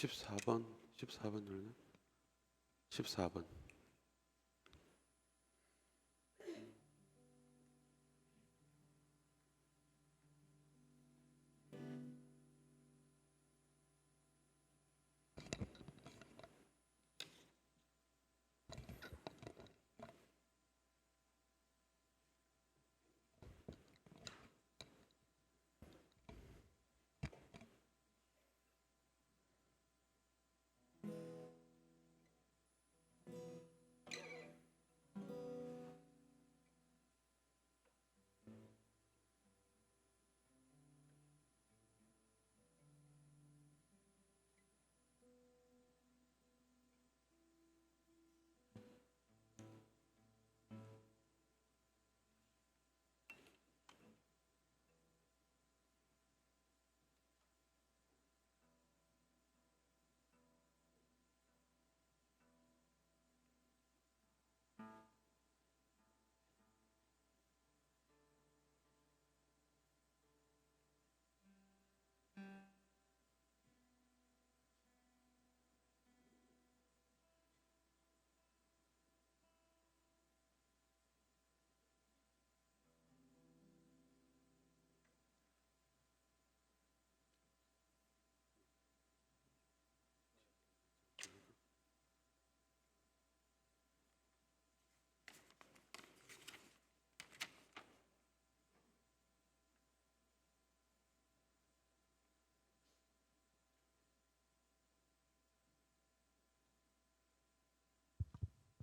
14번, 14번 누르나? 14번.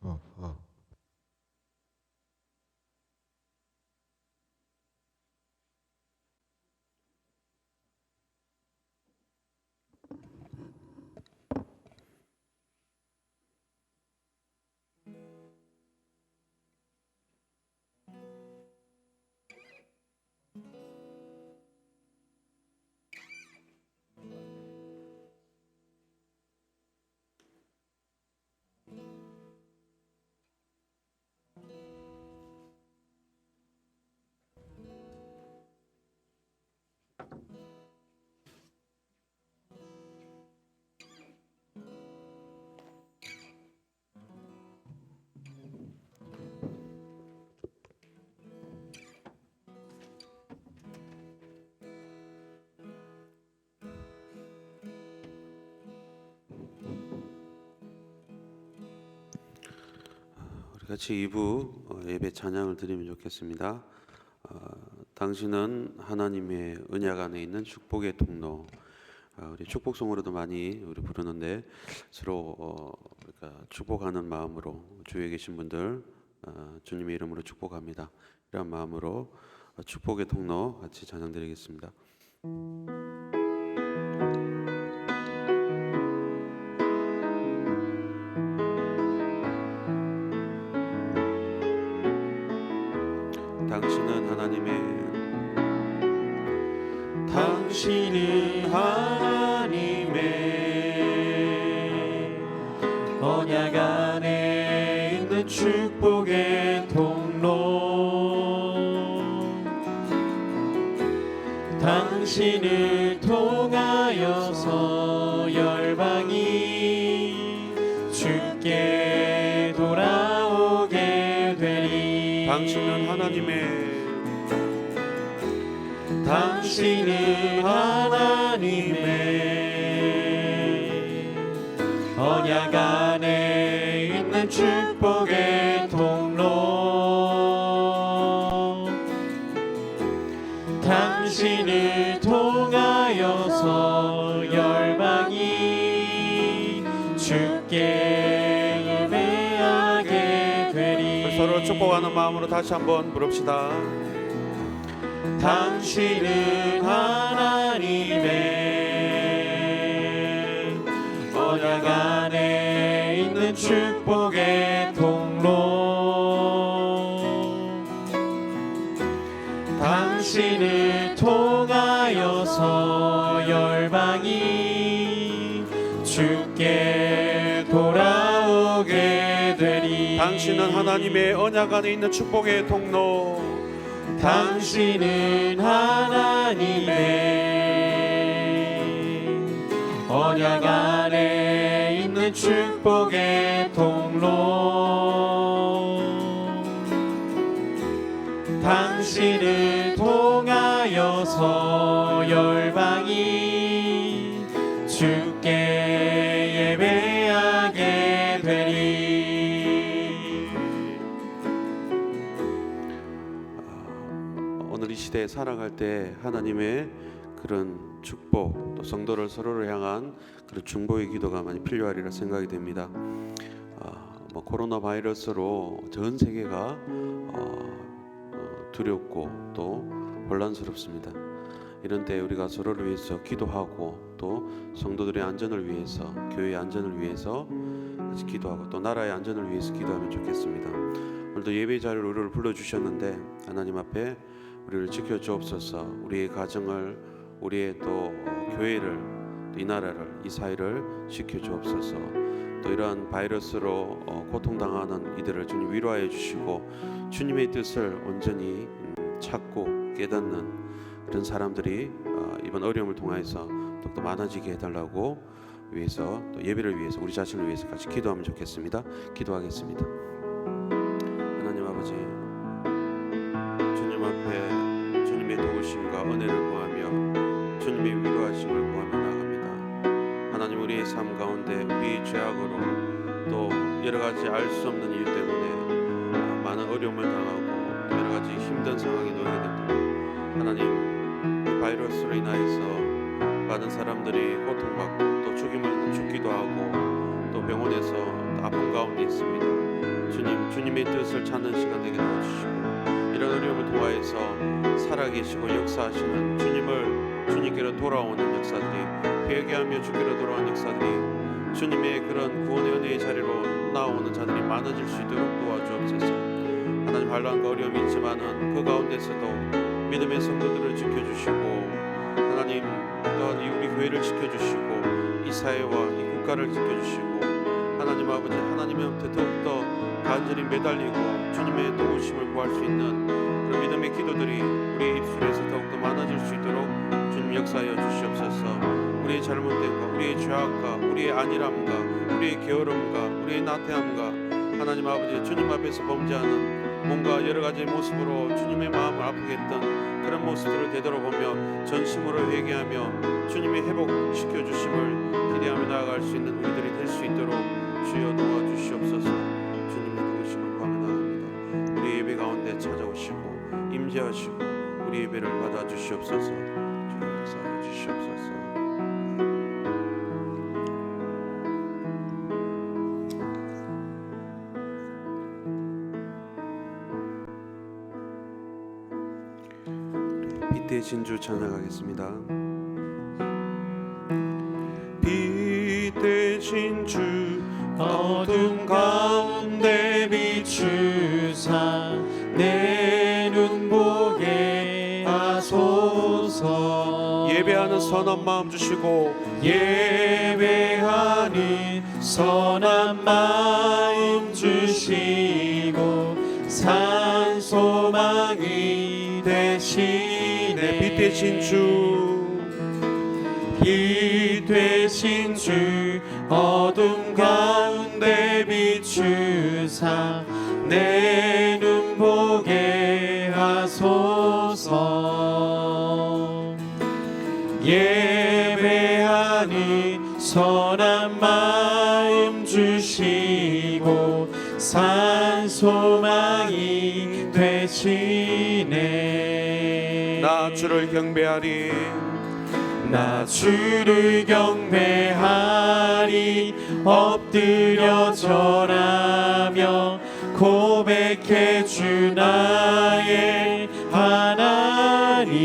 어, 어. 우리 같이 2부 예배 찬양을 드리면 좋겠습니다. 당신은 하나님의 언약 안에 있는 축복의 통로. 우리 축복송으로도 많이 우리 부르는데 서로 그러니까 축복하는 마음으로 주위에 계신 분들 주님의 이름으로 축복합니다. 이런 마음으로 축복의 통로 같이 찬양 드리겠습니다. 당신은 하나님의 언약 안에 있는 축복의 통로. 당신을 통하여서 열방이 주께 돌아오게 되리. 당신은 하나님의 언약 안에 있는 축복의 통로. 당신을 통하여서 열방이 주께 예배하게 되리. 서로 축복하는 마음으로 다시 한번 부릅시다. 당신은 하나님의 언약 안에 있는 축복의 통로. 당신을 통하여서 열방이 주께 돌아오게 되리. 당신은 하나님의 언약 안에 있는 축복의 통로. 당신은 하나님의 언약 안에 축복의 통로 당신을 통하여서 열방이 주께 예배하게 되리. 오늘 이 시대에 살아갈 때 하나님의 그런 축복, 또 성도를 서로를 향한 그런 중보의 기도가 많이 필요하리라 생각이 됩니다. 코로나 바이러스로 전 세계가 두렵고 또 혼란스럽습니다. 이런 때 우리가 서로를 위해서 기도하고 또 성도들의 안전을 위해서, 교회의 안전을 위해서 같이 기도하고 또 나라의 안전을 위해서 기도하면 좋겠습니다. 오늘도 예배 자리로 우리를 불러주셨는데 하나님 앞에 우리를 지켜주옵소서. 우리의 가정을, 우리의 또 교회를, 또 이 나라를, 이 사회를 지켜주옵소서. 또 이러한 바이러스로 고통당하는 이들을 주님 위로하여 주시고 주님의 뜻을 온전히 찾고 깨닫는 그런 사람들이 이번 어려움을 통해서 더욱더 많아지게 해달라고 위해서, 또 예배를 위해서, 우리 자신을 위해서 같이 기도하면 좋겠습니다. 기도하겠습니다. 하나님 아버지, 주님 앞에 주님의 도우심과 은혜를 구하며 주님의 위로하심을 구하며 나갑니다. 하나님, 우리의 삶 가운데 우리의 죄악으로 또 여러 가지 알 수 없는 일 때문에 많은 어려움을 당하고 여러 가지 힘든 상황에 놓이게 됩니다. 하나님, 바이러스로 인하여서 많은 사람들이 고통받고 또 죽기도 하고 또 병원에서 아픈 가운데 있습니다. 주님의 뜻을 찾는 시간 되게 도와주시고 이런 어려움을 통하여서 살아계시고 역사하시는 주님께로 돌아오는 역사들이, 회개하며 주께로 돌아오는 역사들이, 주님의 그런 구원의 은혜의 자리로 나오는 자들이 많아질 수 있도록 도와주옵소서. 하나님, 환난과 어려움이 있지만은 그 가운데서도 믿음의 성도들을 지켜주시고 하나님 또한 우리 교회를 지켜주시고 이 사회와 이 국가를 지켜주시고 하나님 아버지, 하나님한테 더욱더 간절히 매달리고 주님의 도우심을 구할 수 있는 그런 믿음의 기도들이 우리의 입술에서 더욱더 많아질 수 있도록 주님 역사하여 주시옵소서. 우리의 잘못됨과 우리의 죄악과 우리의 안일함과 우리의 게으름과 우리의 나태함과 하나님 아버지, 주님 앞에서 범죄하는 뭔가 여러 가지 모습으로 주님의 마음을 아프게 했던 그런 모습들을 되돌아보며 전심으로 회개하며 주님의 회복시켜 주심을 기대하며 나아갈 수 있는 우리들이 될 수 있도록 주여 도와주시옵소서. 주님의 도우심을 구하며 나갑니다. 우리 예배 가운데 찾아오시고 임재하시고 우리 예배를 받아 주시옵소서. 주님 역사해 주시옵소서. 빛의 진주 찬양하겠습니다. 빛의 진주 어둠 가운데 비추사 내 눈 보게 하소서. 예배하는 선한 마음 주시고 예배하는 선한 마음 주시고 산 소망이 되시네. 빛 되신 주, 빛 되신 주 어둠 가운데 비추사 내 눈 보게 하소서. 예배하는 선한 마음 주시고 산 소망이 되시네. 나 주를 경배하리, 나 주를 경배하리. 엎드려 절하며 고백해 주 나의 하나님.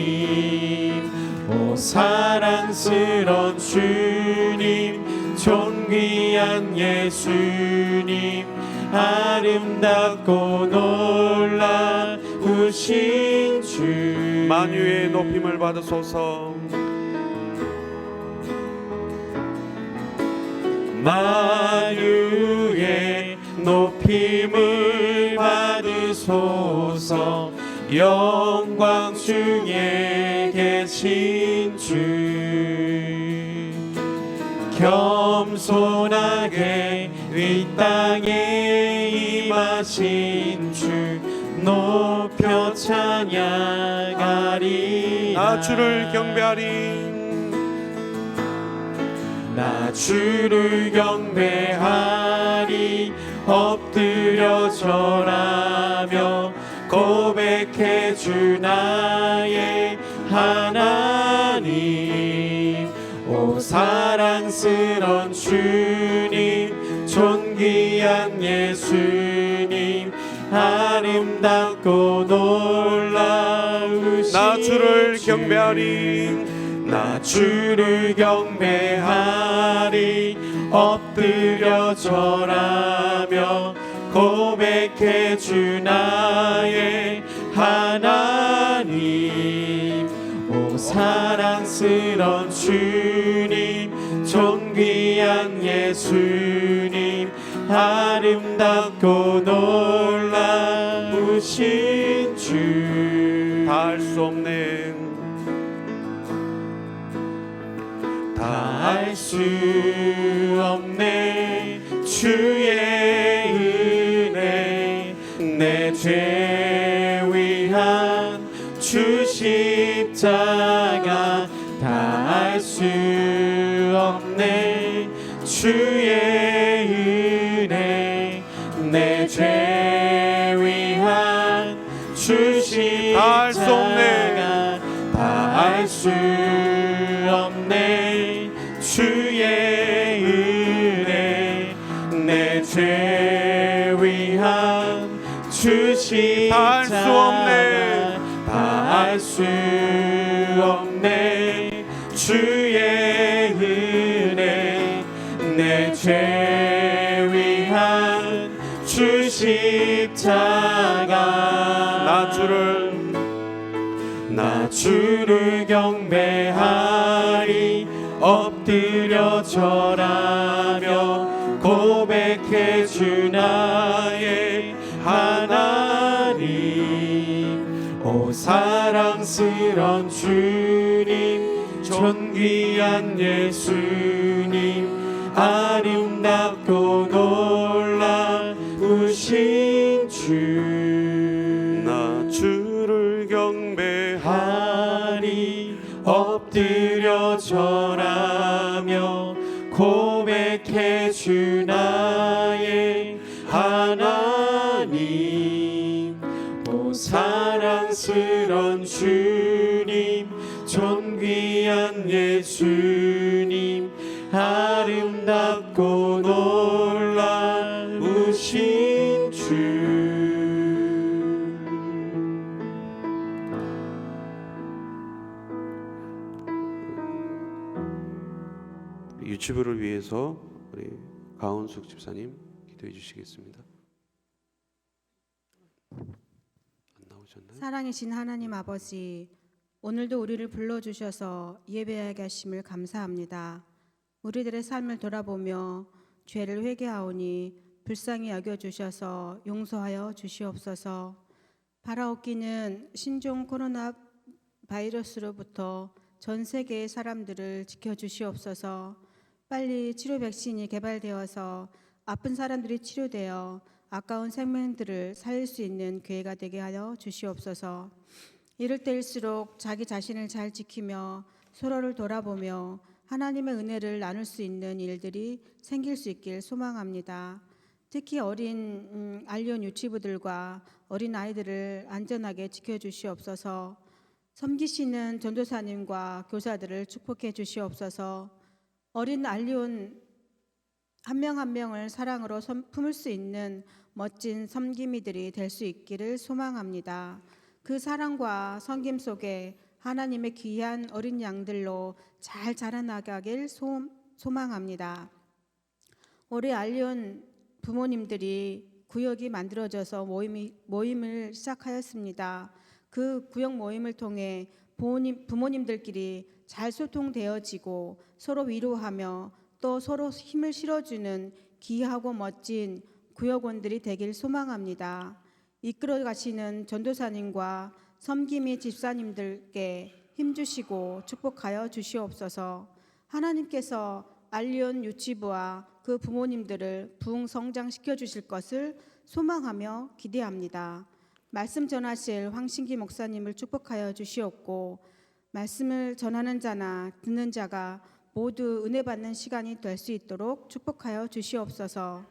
오 사랑스런 주님, 존귀한 예수님, 아름답고 놀라우신 주. 만유의 높임을 받으소서. 만유의 높임을 받으소서. 영광 중에 계신 주, 겸손하게 이 땅에 임하신 주 높여 찬양하리. 나 주를 경배하리. 나 주를 경배하리. 엎드려 절하며 고백해 주 나의 하나님. 오 사랑스런 주님, 존귀한 예수님, 아름답고 놀라우신 나 주를 주. 경배하리. 나 주를 경배하리. 엎드려 절하며 고백해 주 나의 하나님. 오 사랑스런 주님, 존귀한 예수님, 아름답고 놀라우신 주. 다 할 수 없네. 다 알 수 없네 주의 은혜. 내 죄 위한 주 십자가. 다 알 수 없네 주의 은혜. 내 죄 위한 주 다 알 수 없네. 십자가. 다 알 수 없네 주의 은혜. 내 죄 위한 주 십자가. 다 알 수 없네. 다 알 수 없네 주의 은혜. 내 죄 위한 주 십자가. 나 주를 경배하리. 엎드려 절하며 고백해 주 나의 하나님. 오 사랑스런 주님, 존귀한 예수님, 아름답고 놀라우신 주. 나 주를 하리. 엎드려 절하며 고백해 주 나의 하나님. 오 사랑스런 주님, 존귀한 예수님, 아름답고 놀라우신 주. 유튜브를 위해서 우리 가은숙 집사님 기도해 주시겠습니다. 안 나오셨나요? 사랑이신 하나님 아버지, 오늘도 우리를 불러주셔서 예배하게 하심을 감사합니다. 우리들의 삶을 돌아보며 죄를 회개하오니 불쌍히 여겨주셔서 용서하여 주시옵소서. 바라옵기는 신종 코로나 바이러스로부터 전 세계의 사람들을 지켜주시옵소서. 빨리 치료 백신이 개발되어서 아픈 사람들이 치료되어 아까운 생명들을 살릴 수 있는 기회가 되게 하여 주시옵소서. 이럴 때일수록 자기 자신을 잘 지키며 서로를 돌아보며 하나님의 은혜를 나눌 수 있는 일들이 생길 수 있길 소망합니다. 특히 어린 알리온 유치부들과 어린 아이들을 안전하게 지켜주시옵소서. 섬기시는 전도사님과 교사들을 축복해 주시옵소서. 어린 알리온 한 명 한 명을 사랑으로 품을 수 있는 멋진 섬김이들이 될 수 있기를 소망합니다. 그 사랑과 섬김 속에 하나님의 귀한 어린 양들로 잘 자라나가길 소망합니다. 올해 알리온 부모님들이 구역이 만들어져서 모임을 시작하였습니다. 그 구역 모임을 통해 부모님들끼리 잘 소통되어지고 서로 위로하며 또 서로 힘을 실어주는 귀하고 멋진 구역원들이 되길 소망합니다. 이끌어 가시는 전도사님과 섬김이 집사님들께 힘주시고 축복하여 주시옵소서. 하나님께서 알리온 유치부와 그 부모님들을 부흥 성장시켜 주실 것을 소망하며 기대합니다. 말씀 전하실 황신기 목사님을 축복하여 주시옵고 말씀을 전하는 자나 듣는 자가 모두 은혜 받는 시간이 될 수 있도록 축복하여 주시옵소서.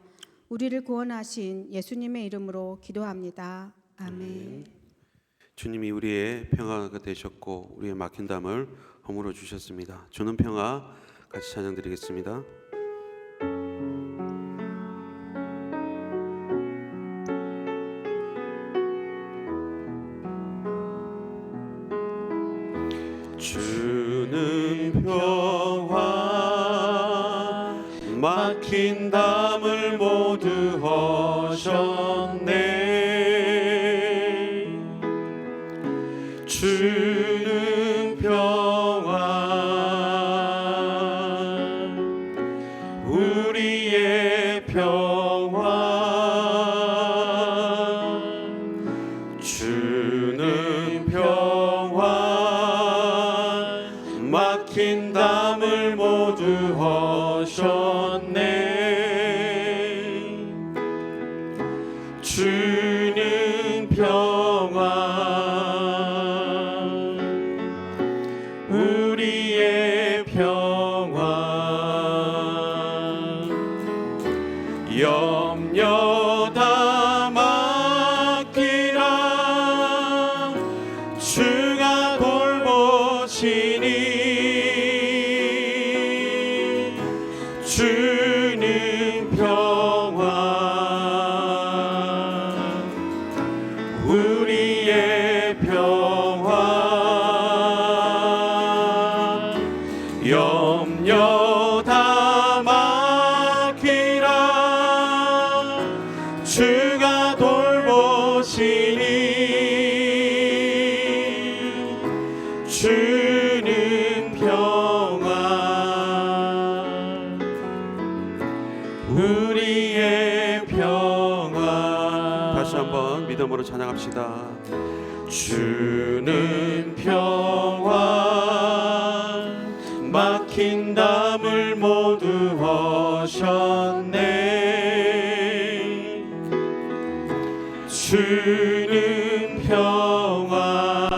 우리를 구원하신 예수님의 이름으로 기도합니다. 아멘. 주님이 우리의 평화가 되셨고 우리의 막힌 담을 허물어 주셨습니다. 주는 평화 같이 찬양드리겠습니다. 주는 평화 막힌 담을 모두 허셨네. 주는 평화 우리의 평화 주는 평화 막힌 담을 모두 허셨네. 주는 평화 우리의 평화 염려 다 맡기라 주가 돌보시니 주는 평화 우리의 평화 염려 다 맡기라 주가 돌보시니 주는 평화 우리의 평화. 다시 한번 믿음으로 찬양합시다. 주는 평화 막힌 담을 모두 허셨네. 주는 평화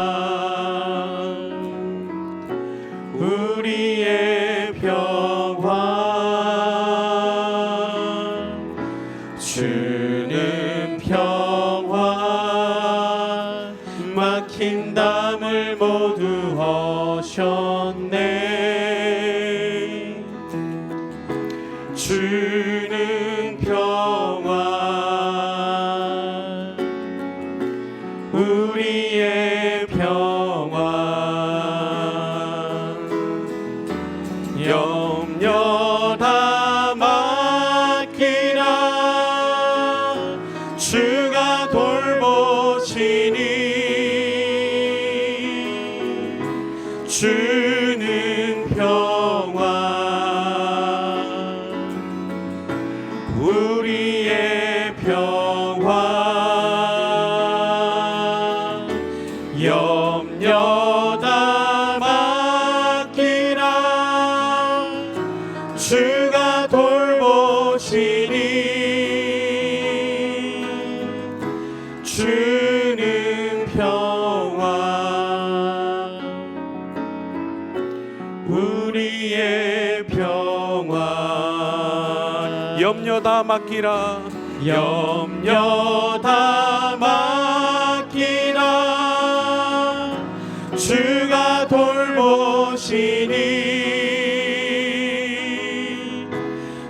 우리의 평화 주는 평화 막힌 담을 모두 허셨네. 주는 평화 우리의 평화 염려 다 맡기라 주가 돌보시니 주는 평화 우리의 평화 염려 다 맡기라 주가 돌보시니 주는 평화 우리의 평화 염려 다 맡기라 염려 다 맡기라 주가 돌보시니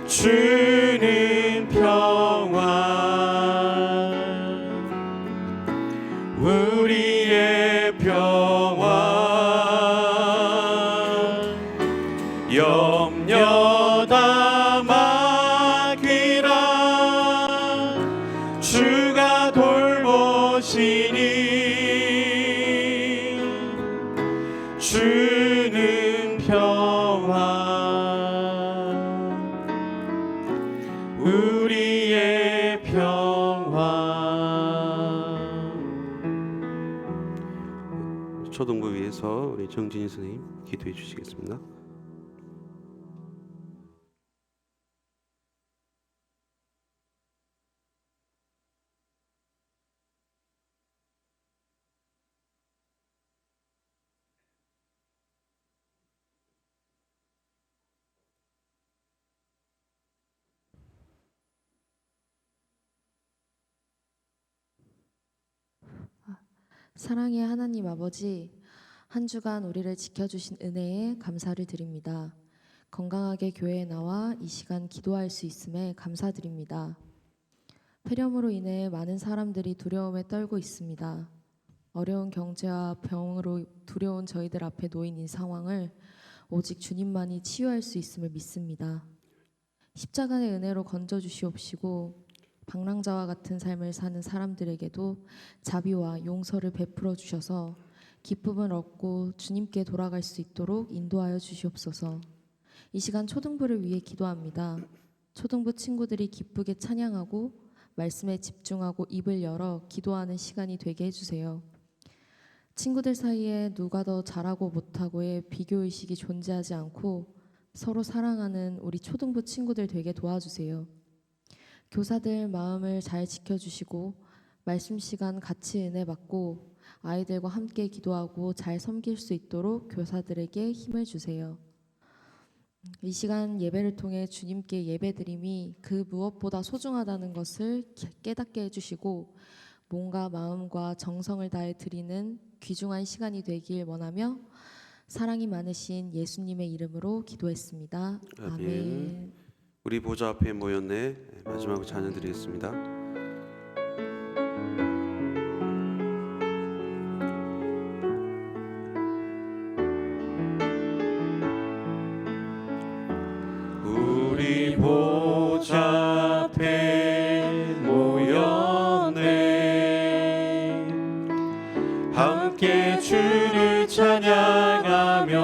주는 평화 우리의 평화 염려 다 맡기라 주가 돌보시니 주는 평화 우리의 평화. 초등부 위에서 우리 정진희 선생님 기도해 주시겠습니다. 사랑의 하나님 아버지, 한 주간 우리를 지켜주신 은혜에 감사를 드립니다. 건강하게 교회에 나와 이 시간 기도할 수 있음에 감사드립니다. 폐렴으로 인해 많은 사람들이 두려움에 떨고 있습니다. 어려운 경제와 병으로 두려운 저희들 앞에 놓인 이 상황을 오직 주님만이 치유할 수 있음을 믿습니다. 십자가의 은혜로 건져주시옵시고 방랑자와 같은 삶을 사는 사람들에게도 자비와 용서를 베풀어 주셔서 기쁨을 얻고 주님께 돌아갈 수 있도록 인도하여 주시옵소서. 이 시간 초등부를 위해 기도합니다. 초등부 친구들이 기쁘게 찬양하고 말씀에 집중하고 입을 열어 기도하는 시간이 되게 해주세요. 친구들 사이에 누가 더 잘하고 못하고의 비교의식이 존재하지 않고 서로 사랑하는 우리 초등부 친구들 되게 도와주세요. 교사들 마음을 잘 지켜주시고 말씀 시간 같이 은혜 받고 아이들과 함께 기도하고 잘 섬길 수 있도록 교사들에게 힘을 주세요. 이 시간 예배를 통해 주님께 예배드림이 그 무엇보다 소중하다는 것을 깨닫게 해주시고 몸과 마음과 정성을 다해 드리는 귀중한 시간이 되길 원하며 사랑이 많으신 예수님의 이름으로 기도했습니다. 아멘. 우리 보좌 앞에 모였네. 마지막으로 찬양 드리겠습니다. 우리 보좌 앞에 모였네. 함께 주를 찬양하며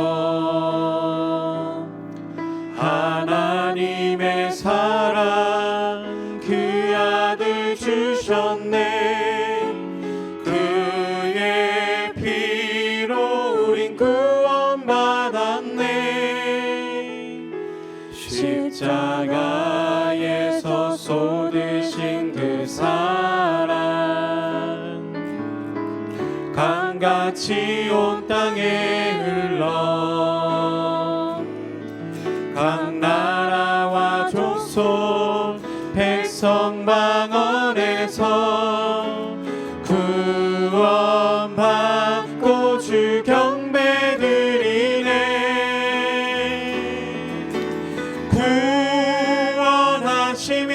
하나님의 사랑 그 아들 주셨네. 그의 피로 우린 구원받았네. 십자가에서 쏟으신 그 사랑 강같이 온 땅에 흘러 각 나라와 족속 백성 방언에서 구원받고 주 경배 드리네. 구원하심이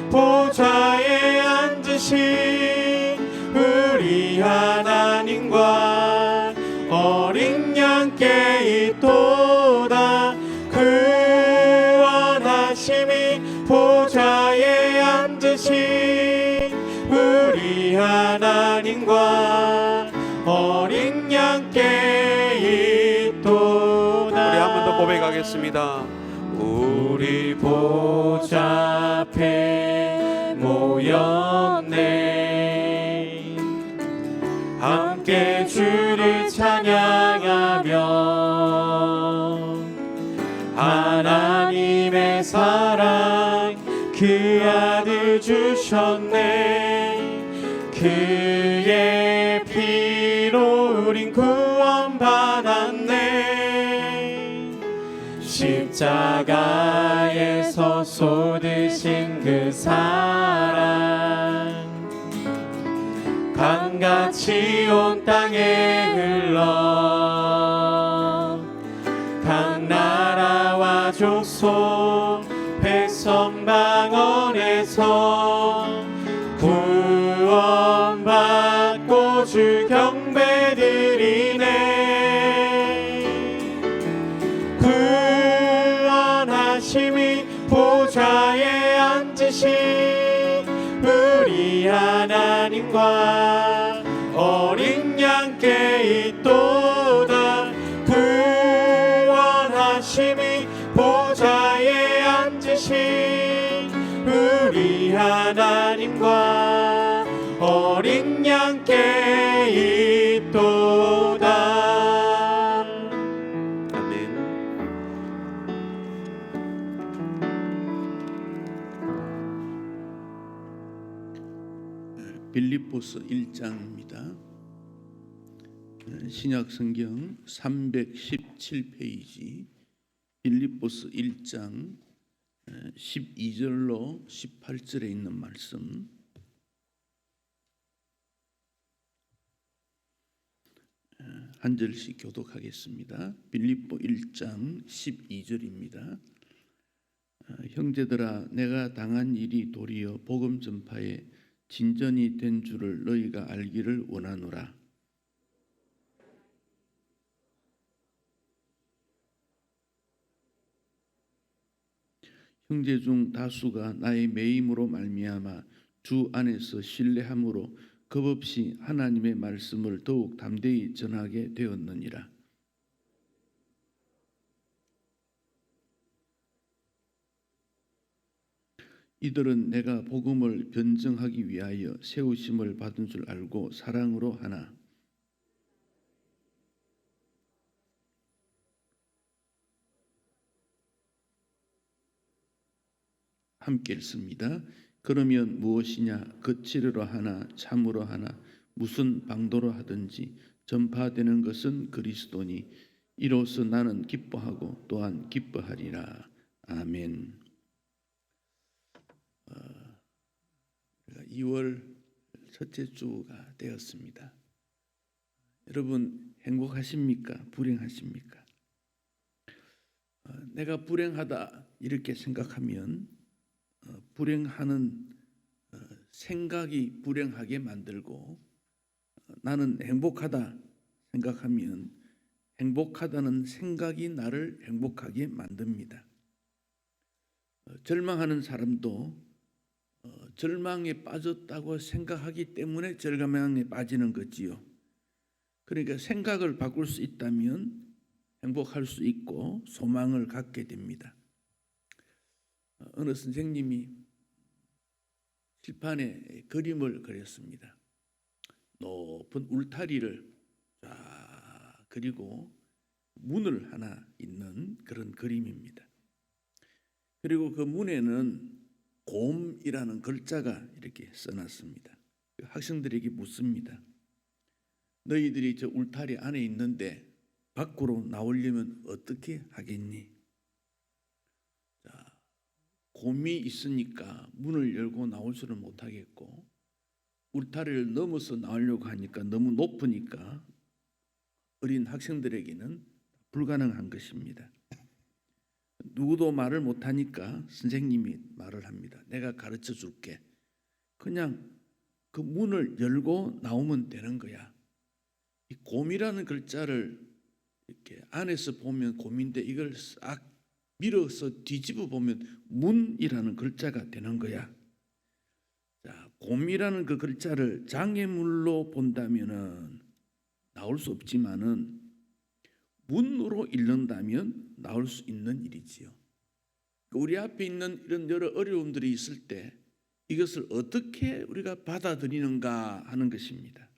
보좌에 앉으신 우리 하나님과 어린 양께 있도다. 구원하심이 보좌에 앉으신 우리 하나님과 어린 양께 있도다. 우리 한 번 더 고백하겠습니다. 우리 보좌 앞에 모였네. 함께 주를 찬양하며 하나님의 사랑 그 아들 주셨네. 그의 피로 우린 구원받았네. 십자가에서 쏟으신 그 사랑 강같이 온 땅에 흘러 각 나라와 족속 백성 방언에서 구원받고 주 경배 드리네. 구원하심이 보좌에 앉으신 우리 하나님과 어린 양께 있도다. 구원하심이 보좌에 앉으신 우리 하나님과 어린 양께 있도다. 아멘. 빌립보서 1장입니다. 신약 성경 317페이지 빌립보서 1장 12절로 18절에 있는 말씀. 한 절씩 교독하겠습니다. 빌립보 1장 12절입니다. 형제들아 내가 당한 일이 도리어 복음 전파에 진전이 된 줄을 너희가 알기를 원하노라. 형제 중 다수가 나의 매임으로 말미암아 주 안에서 신뢰함으로 겁없이 하나님의 말씀을 더욱 담대히 전하게 되었느니라. 이들은 내가 복음을 변증하기 위하여 세우심을 받은 줄 알고 사랑으로 하나. 함께 읽습니다. 그러면 무엇이냐? 거칠으로 하나 참으로 하나 무슨 방도로 하든지 전파되는 것은 그리스도니 이로써 나는 기뻐하고 또한 기뻐하리라. 아멘. 2월 첫째 주가 되었습니다. 여러분 행복하십니까? 불행하십니까? 내가 불행하다 이렇게 생각하면 불행하는 생각이 불행하게 만들고 나는 행복하다 생각하면 행복하다는 생각이 나를 행복하게 만듭니다. 절망하는 사람도 절망에 빠졌다고 생각하기 때문에 절망에 빠지는 거지요. 그러니까 생각을 바꿀 수 있다면 행복할 수 있고 소망을 갖게 됩니다. 어느 선생님이 칠판에 그림을 그렸습니다. 높은 울타리를 쫙 그리고 문을 하나 있는 그런 그림입니다. 그리고 그 문에는 곰이라는 글자가 이렇게 써놨습니다. 학생들에게 묻습니다. 너희들이 저 울타리 안에 있는데 밖으로 나오려면 어떻게 하겠니? 자, 곰이 있으니까 문을 열고 나올 수는 못하겠고 울타리를 넘어서 나오려고 하니까 너무 높으니까 어린 학생들에게는 불가능한 것입니다. 누구도 말을 못하니까 선생님이 말을 합니다. 내가 가르쳐 줄게. 그냥 그 문을 열고 나오면 되는 거야. 이 곰이라는 글자를 이렇게 안에서 보면 곰인데 이걸 싹 밀어서 뒤집어 보면 문이라는 글자가 되는 거야. 자, 곰이라는 그 글자를 장애물로 본다면은 나올 수 없지만은 문으로 읽는다면 나올 수 있는 일이지요. 우리 앞에 있는 이런 여러 어려움들이 있을 때 이것을 어떻게 우리가 받아들이는가 하는 것입니다.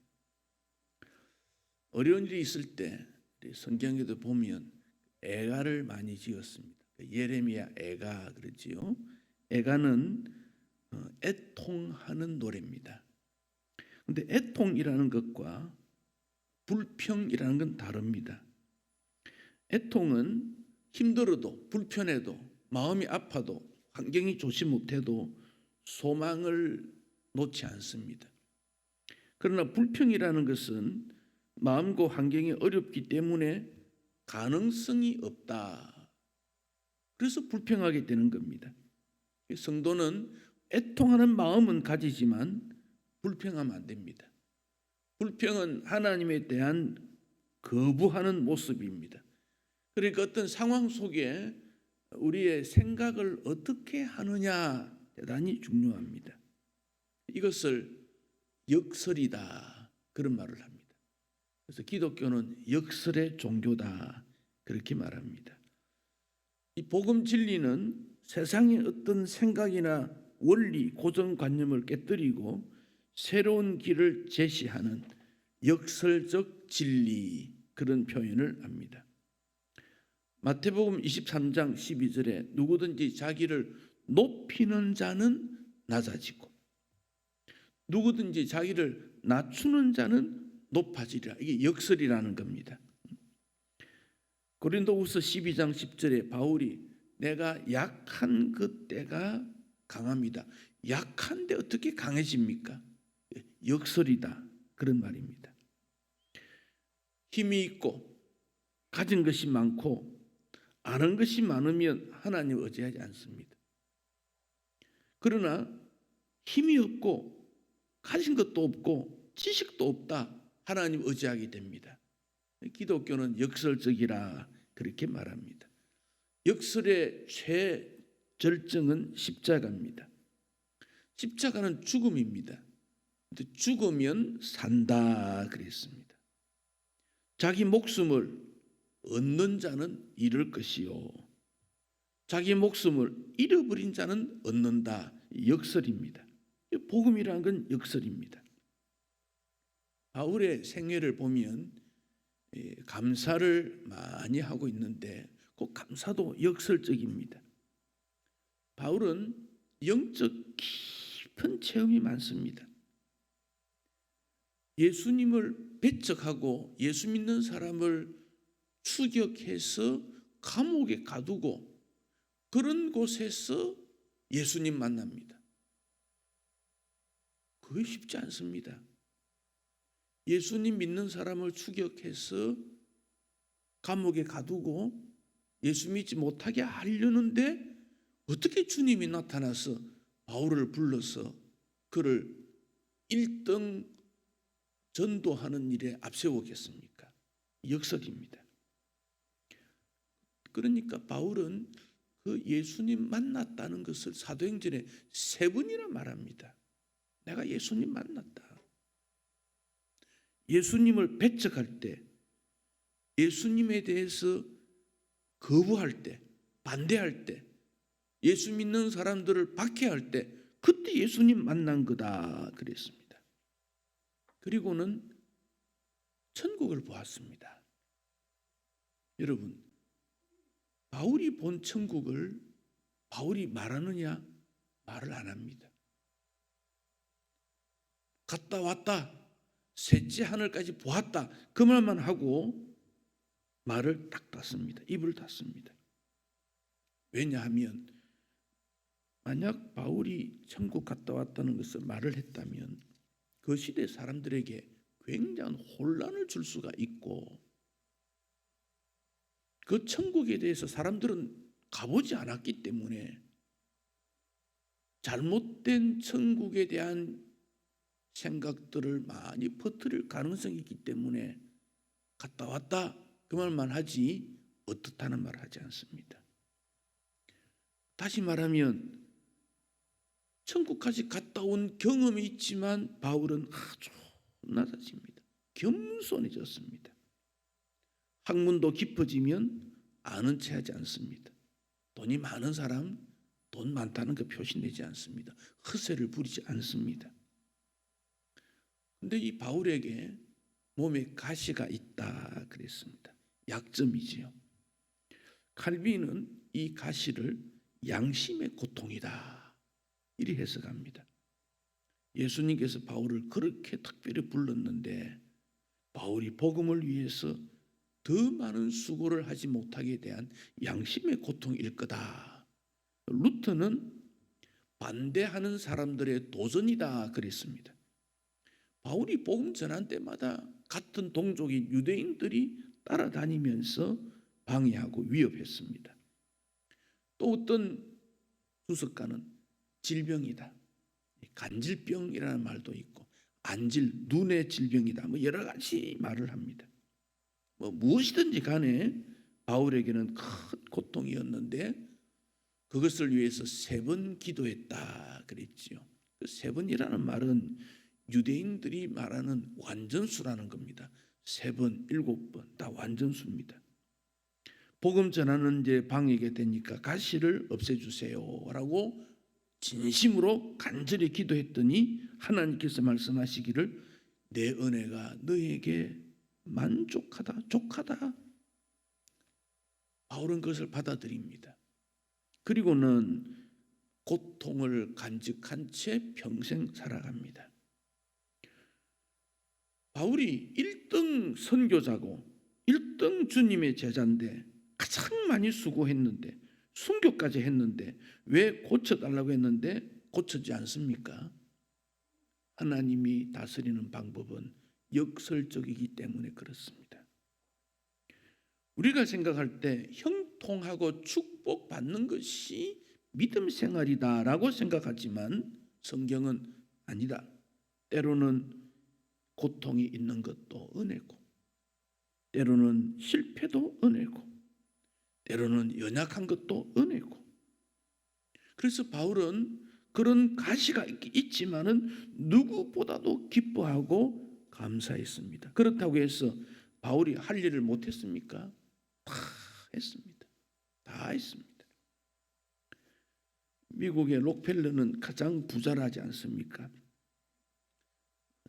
어려운 일이 있을 때 성경에도 보면 애가를 많이 지었습니다. 예레미야 애가 그러지요. 애가는 애통하는 노래입니다. 그런데 애통이라는 것과 불평이라는 건 다릅니다. 애통은 힘들어도 불편해도 마음이 아파도 환경이 좋지 못해도 소망을 놓지 않습니다. 그러나 불평이라는 것은 마음과 환경이 어렵기 때문에 가능성이 없다. 그래서 불평하게 되는 겁니다. 성도는 애통하는 마음은 가지지만 불평하면 안 됩니다. 불평은 하나님에 대한 거부하는 모습입니다. 그러니까 어떤 상황 속에 우리의 생각을 어떻게 하느냐 대단히 중요합니다. 이것을 역설이다 그런 말을 합니다. 그래서 기독교는 역설의 종교다 그렇게 말합니다. 이 복음 진리는 세상의 어떤 생각이나 원리, 고정관념을 깨뜨리고 새로운 길을 제시하는 역설적 진리 그런 표현을 합니다. 마태복음 23장 12절에 누구든지 자기를 높이는 자는 낮아지고 누구든지 자기를 낮추는 자는 높아지리라. 이게 역설이라는 겁니다. 고린도후서 12장 10절에 바울이 내가 약한 그때가 강합니다. 약한데 어떻게 강해집니까? 역설이다. 그런 말입니다. 힘이 있고 가진 것이 많고 아는 것이 많으면 하나님 의지하지 않습니다. 그러나 힘이 없고 가진 것도 없고 지식도 없다, 하나님 의지하게 됩니다. 기독교는 역설적이라 그렇게 말합니다. 역설의 최절정은 십자가입니다. 십자가는 죽음입니다. 근데 죽으면 산다 그랬습니다. 자기 목숨을 얻는 자는 잃을 것이요, 자기 목숨을 잃어버린 자는 얻는다. 역설입니다. 복음이라는 건 역설입니다. 바울의 생애를 보면 감사를 많이 하고 있는데 그 감사도 역설적입니다. 바울은 영적 깊은 체험이 많습니다. 예수님을 배척하고 예수 믿는 사람을 추격해서 감옥에 가두고 그런 곳에서 예수님 만납니다. 그게 쉽지 않습니다. 예수님 믿는 사람을 추격해서 감옥에 가두고 예수 믿지 못하게 하려는데 어떻게 주님이 나타나서 바울을 불러서 그를 1등 전도하는 일에 앞세우겠습니까? 역설입니다. 그러니까 바울은 그 예수님 만났다는 것을 사도행전에 3번이나 말합니다. 내가 예수님 만났다. 예수님을 배척할 때, 예수님에 대해서 거부할 때, 반대할 때, 예수 믿는 사람들을 박해할 때, 그때 예수님 만난 거다 그랬습니다. 그리고는 천국을 보았습니다. 여러분, 바울이 본 천국을 바울이 말하느냐? 말을 안 합니다. 갔다 왔다, 셋째 하늘까지 보았다, 그 말만 하고 말을 딱 닫습니다. 입을 닫습니다. 왜냐하면 만약 바울이 천국 갔다 왔다는 것을 말을 했다면 그 시대 사람들에게 굉장한 혼란을 줄 수가 있고, 그 천국에 대해서 사람들은 가보지 않았기 때문에 잘못된 천국에 대한 생각들을 많이 퍼뜨릴 가능성이 있기 때문에 갔다 왔다 그 말만 하지 어떻다는 말을 하지 않습니다. 다시 말하면 천국까지 갔다 온 경험이 있지만 바울은 아주 낮아집니다. 겸손해졌습니다. 학문도 깊어지면 아는 체 하지 않습니다. 돈이 많은 사람 돈 많다는 거 표시내지 않습니다. 허세를 부리지 않습니다. 그런데 이 바울에게 몸에 가시가 있다 그랬습니다. 약점이지요. 칼빈은 이 가시를 양심의 고통이다 이리 해석합니다. 예수님께서 바울을 그렇게 특별히 불렀는데 바울이 복음을 위해서 더 많은 수고를 하지 못하게 대한 양심의 고통일 거다. 루터는 반대하는 사람들의 도전이다 그랬습니다. 바울이 복음 전한 때마다 같은 동족인 유대인들이 따라다니면서 방해하고 위협했습니다. 또 어떤 주석가는 질병이다, 간질병이라는 말도 있고 안질, 눈의 질병이다, 뭐 여러 가지 말을 합니다. 무엇이든지 간에 바울에게는 큰 고통이었는데 그것을 위해서 3번 기도했다 그랬지요. 그 3번이라는 말은 유대인들이 말하는 완전수라는 겁니다. 3번, 7번 다 완전수입니다. 복음 전하는 이제 방해가 되니까 가시를 없애주세요라고 진심으로 간절히 기도했더니 하나님께서 말씀하시기를 내 은혜가 너에게 만족하다, 족하다. 바울은 그것을 받아들입니다. 그리고는 고통을 간직한 채 평생 살아갑니다. 바울이 1등 선교자고 1등 주님의 제자인데 가장 많이 수고했는데 순교까지 했는데 왜 고쳐달라고 했는데 고쳐지지 않습니까? 하나님이 다스리는 방법은 역설적이기 때문에 그렇습니다. 우리가 생각할 때 형통하고 축복받는 것이 믿음 생활이다라고 생각하지만 성경은 아니다. 때로는 고통이 있는 것도 은혜고, 때로는 실패도 은혜고, 때로는 연약한 것도 은혜고. 그래서 바울은 그런 가시가 있지만은 누구보다도 기뻐하고 감사했습니다. 그렇다고 해서 바울이 할 일을 못했습니까? 다 했습니다. 다 했습니다. 미국의 록펠러는 가장 부자라지 않습니까?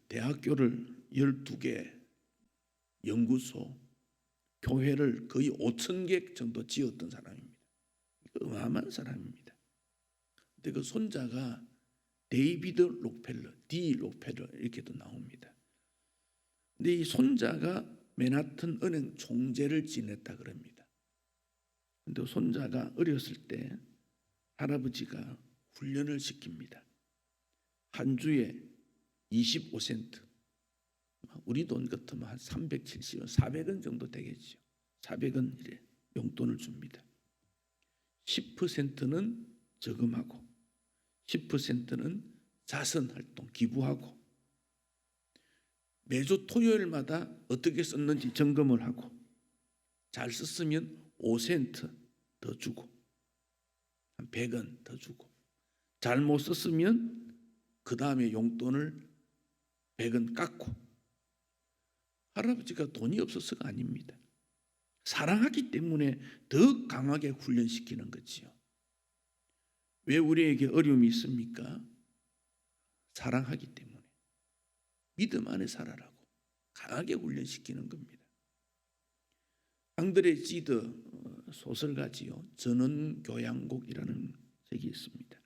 대학교를 12개, 연구소, 교회를 거의 5,000개 정도 지었던 사람입니다. 어마어마한 사람입니다. 근데 그 손자가 데이비드 록펠러, 디 록펠러 이렇게도 나옵니다. 근데 이 손자가 맨하튼 은행 총재를 지냈다 그럽니다. 근데 손자가 어렸을 때 할아버지가 훈련을 시킵니다. 한 주에 25센트, 우리 돈 같으면 한 370원, 400원 정도 되겠죠. 400원 이래 용돈을 줍니다. 10%는 저금하고 10%는 자선활동, 기부하고 매주 토요일마다 어떻게 썼는지 점검을 하고 잘 썼으면 5센트 더 주고 한 100원 더 주고 잘못 썼으면 그 다음에 용돈을 100원 깎고. 할아버지가 돈이 없어서가 아닙니다. 사랑하기 때문에 더 강하게 훈련시키는 거지요. 왜 우리에게 어려움이 있습니까? 사랑하기 때문에. 믿음 안에 살아라고 강하게 훈련시키는 겁니다. 앙드레 지드 소설가지요. 전원교향곡이라는 책이 있습니다.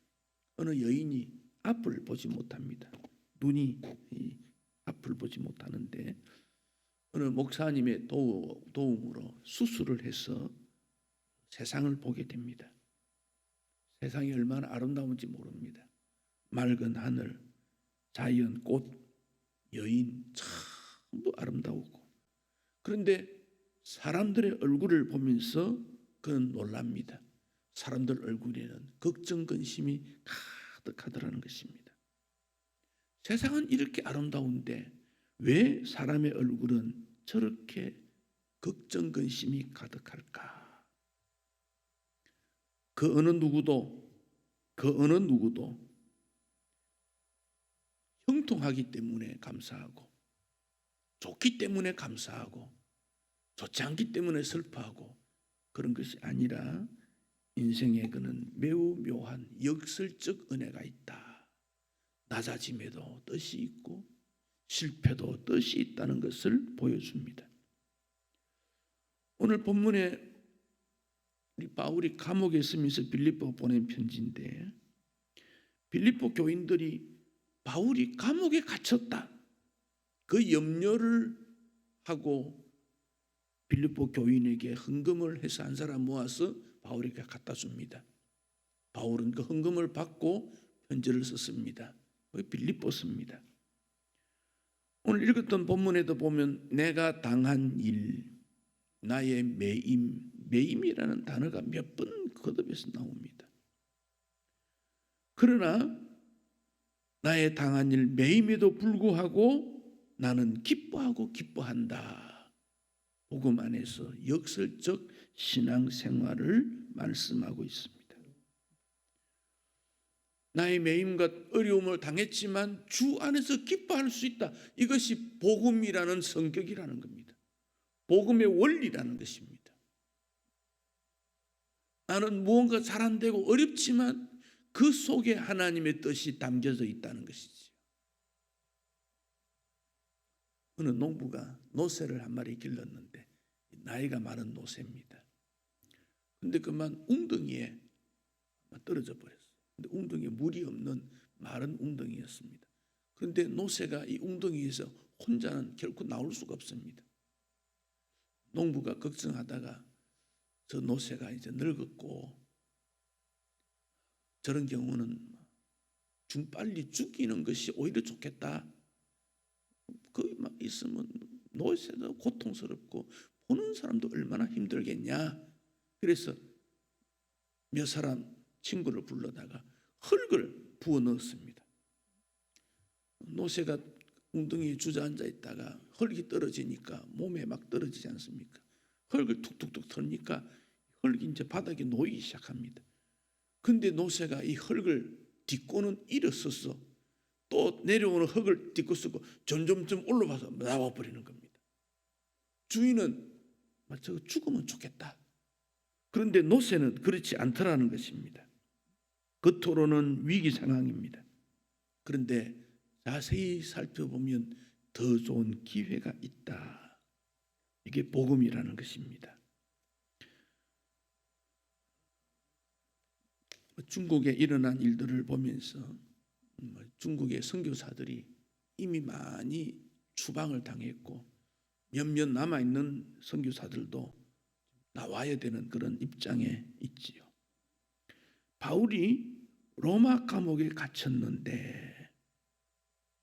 어느 여인이 앞을 보지 못합니다. 눈이 앞을 보지 못하는데 어느 목사님의 도움으로 수술을 해서 세상을 보게 됩니다. 세상이 얼마나 아름다운지 모릅니다. 맑은 하늘, 자연, 꽃, 여인 전부 아름다우고. 그런데 사람들의 얼굴을 보면서 그는 놀랍니다. 사람들 얼굴에는 걱정, 근심이 가득하더라는 것입니다. 세상은 이렇게 아름다운데 왜 사람의 얼굴은 저렇게 걱정, 근심이 가득할까? 그 어느 누구도 형통하기 때문에 감사하고, 좋기 때문에 감사하고, 좋지 않기 때문에 슬퍼하고 그런 것이 아니라 인생에 그는 매우 묘한 역설적 은혜가 있다. 낮아짐에도 뜻이 있고 실패도 뜻이 있다는 것을 보여줍니다. 오늘 본문에 우리 바울이 감옥에 있으면서 빌립보 보낸 편지인데, 빌립보 교인들이 바울이 감옥에 갇혔다 그 염려를 하고 빌립보 교인에게 헌금을 해서 한 사람 모아서 바울에게 갖다 줍니다. 바울은 그 헌금을 받고 편지를 썼습니다. 빌립보서입니다. 오늘 읽었던 본문에도 보면 내가 당한 일, 나의 매임이라는 단어가 몇 번 거듭해서 나옵니다. 그러나 나의 당한 일, 매임에도 불구하고 나는 기뻐하고 기뻐한다. 복음 안에서 역설적 신앙생활을 말씀하고 있습니다. 나의 매임과 어려움을 당했지만 주 안에서 기뻐할 수 있다. 이것이 복음이라는 성격이라는 겁니다. 복음의 원리라는 것입니다. 나는 무언가 잘 안 되고 어렵지만 그 속에 하나님의 뜻이 담겨져 있다는 것이지. 어느 농부가 노새를 한 마리 길렀는데 나이가 많은 노새입니다. 근데 그만 웅덩이에 떨어져 버렸어요. 근데 웅덩이에 물이 없는 마른 웅덩이였습니다. 그런데 노새가 이 웅덩이에서 혼자는 결코 나올 수가 없습니다. 농부가 걱정하다가 저 노새가 이제 늙었고 저런 경우는 빨리 죽이는 것이 오히려 좋겠다. 거기 막 있으면 노새도 고통스럽고 보는 사람도 얼마나 힘들겠냐. 그래서 몇 사람 친구를 불러다가 흙을 부어 넣었습니다. 노새가 웅덩이에 주저앉아 있다가 흙이 떨어지니까 몸에 막 떨어지지 않습니까? 흙을 툭툭툭 털니까 흙이 이제 바닥에 놓이기 시작합니다. 근데 노새가 이 흙을 딛고는 일어서서 또 내려오는 흙을 딛고 쓰고 점점점 올라와서 나와버리는 겁니다. 주인은 저거 죽으면 좋겠다. 그런데 노새는 그렇지 않더라는 것입니다. 겉으로는 위기 상황입니다. 그런데 자세히 살펴보면 더 좋은 기회가 있다. 이게 복음이라는 것입니다. 중국에 일어난 일들을 보면서 중국의 선교사들이 이미 많이 추방을 당했고 몇몇 남아있는 선교사들도 나와야 되는 그런 입장에 있지요. 바울이 로마 감옥에 갇혔는데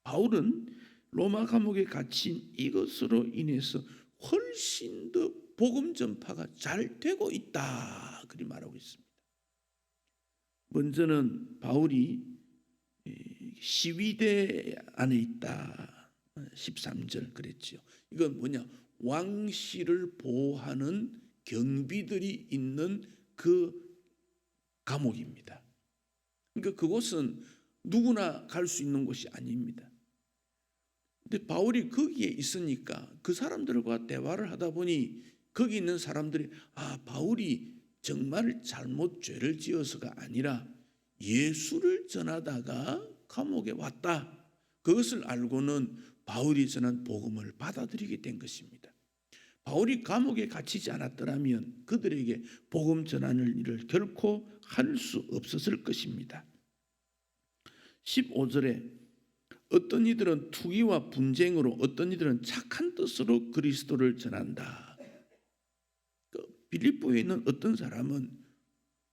바울은 로마 감옥에 갇힌 이것으로 인해서 훨씬 더 복음 전파가 잘 되고 있다. 그리 말하고 있습니다. 먼저는 바울이 시위대 안에 있다. 13절 그랬지요. 이건 뭐냐? 왕실을 보호하는 경비들이 있는 그 감옥입니다. 그러니까 그곳은 누구나 갈 수 있는 곳이 아닙니다. 근데 바울이 거기에 있으니까 그 사람들과 대화를 하다 보니 거기 있는 사람들이 바울이 정말 잘못 죄를 지어서가 아니라 예수를 전하다가 감옥에 왔다. 그것을 알고는 바울이 전한 복음을 받아들이게 된 것입니다. 바울이 감옥에 갇히지 않았더라면 그들에게 복음 전하는 일을 결코 할 수 없었을 것입니다. 15절에 어떤 이들은 투기와 분쟁으로 어떤 이들은 착한 뜻으로 그리스도를 전한다. 빌립보에 있는 어떤 사람은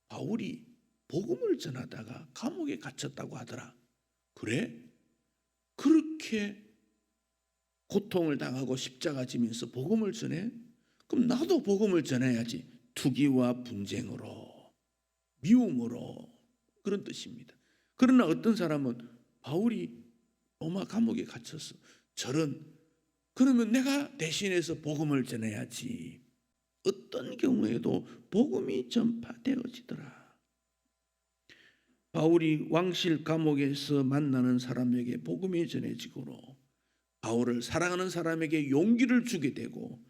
바울이 복음을 전하다가 감옥에 갇혔다고 하더라. 그래? 그렇게 고통을 당하고 십자가 지면서 복음을 전해? 그럼 나도 복음을 전해야지. 투기와 분쟁으로, 미움으로, 그런 뜻입니다. 그러나 어떤 사람은 바울이 로마 감옥에 갇혔어. 그러면 내가 대신해서 복음을 전해야지. 어떤 경우에도 복음이 전파되어지더라. 바울이 왕실 감옥에서 만나는 사람에게 복음이 전해지고로 바울을 사랑하는 사람에게 용기를 주게 되고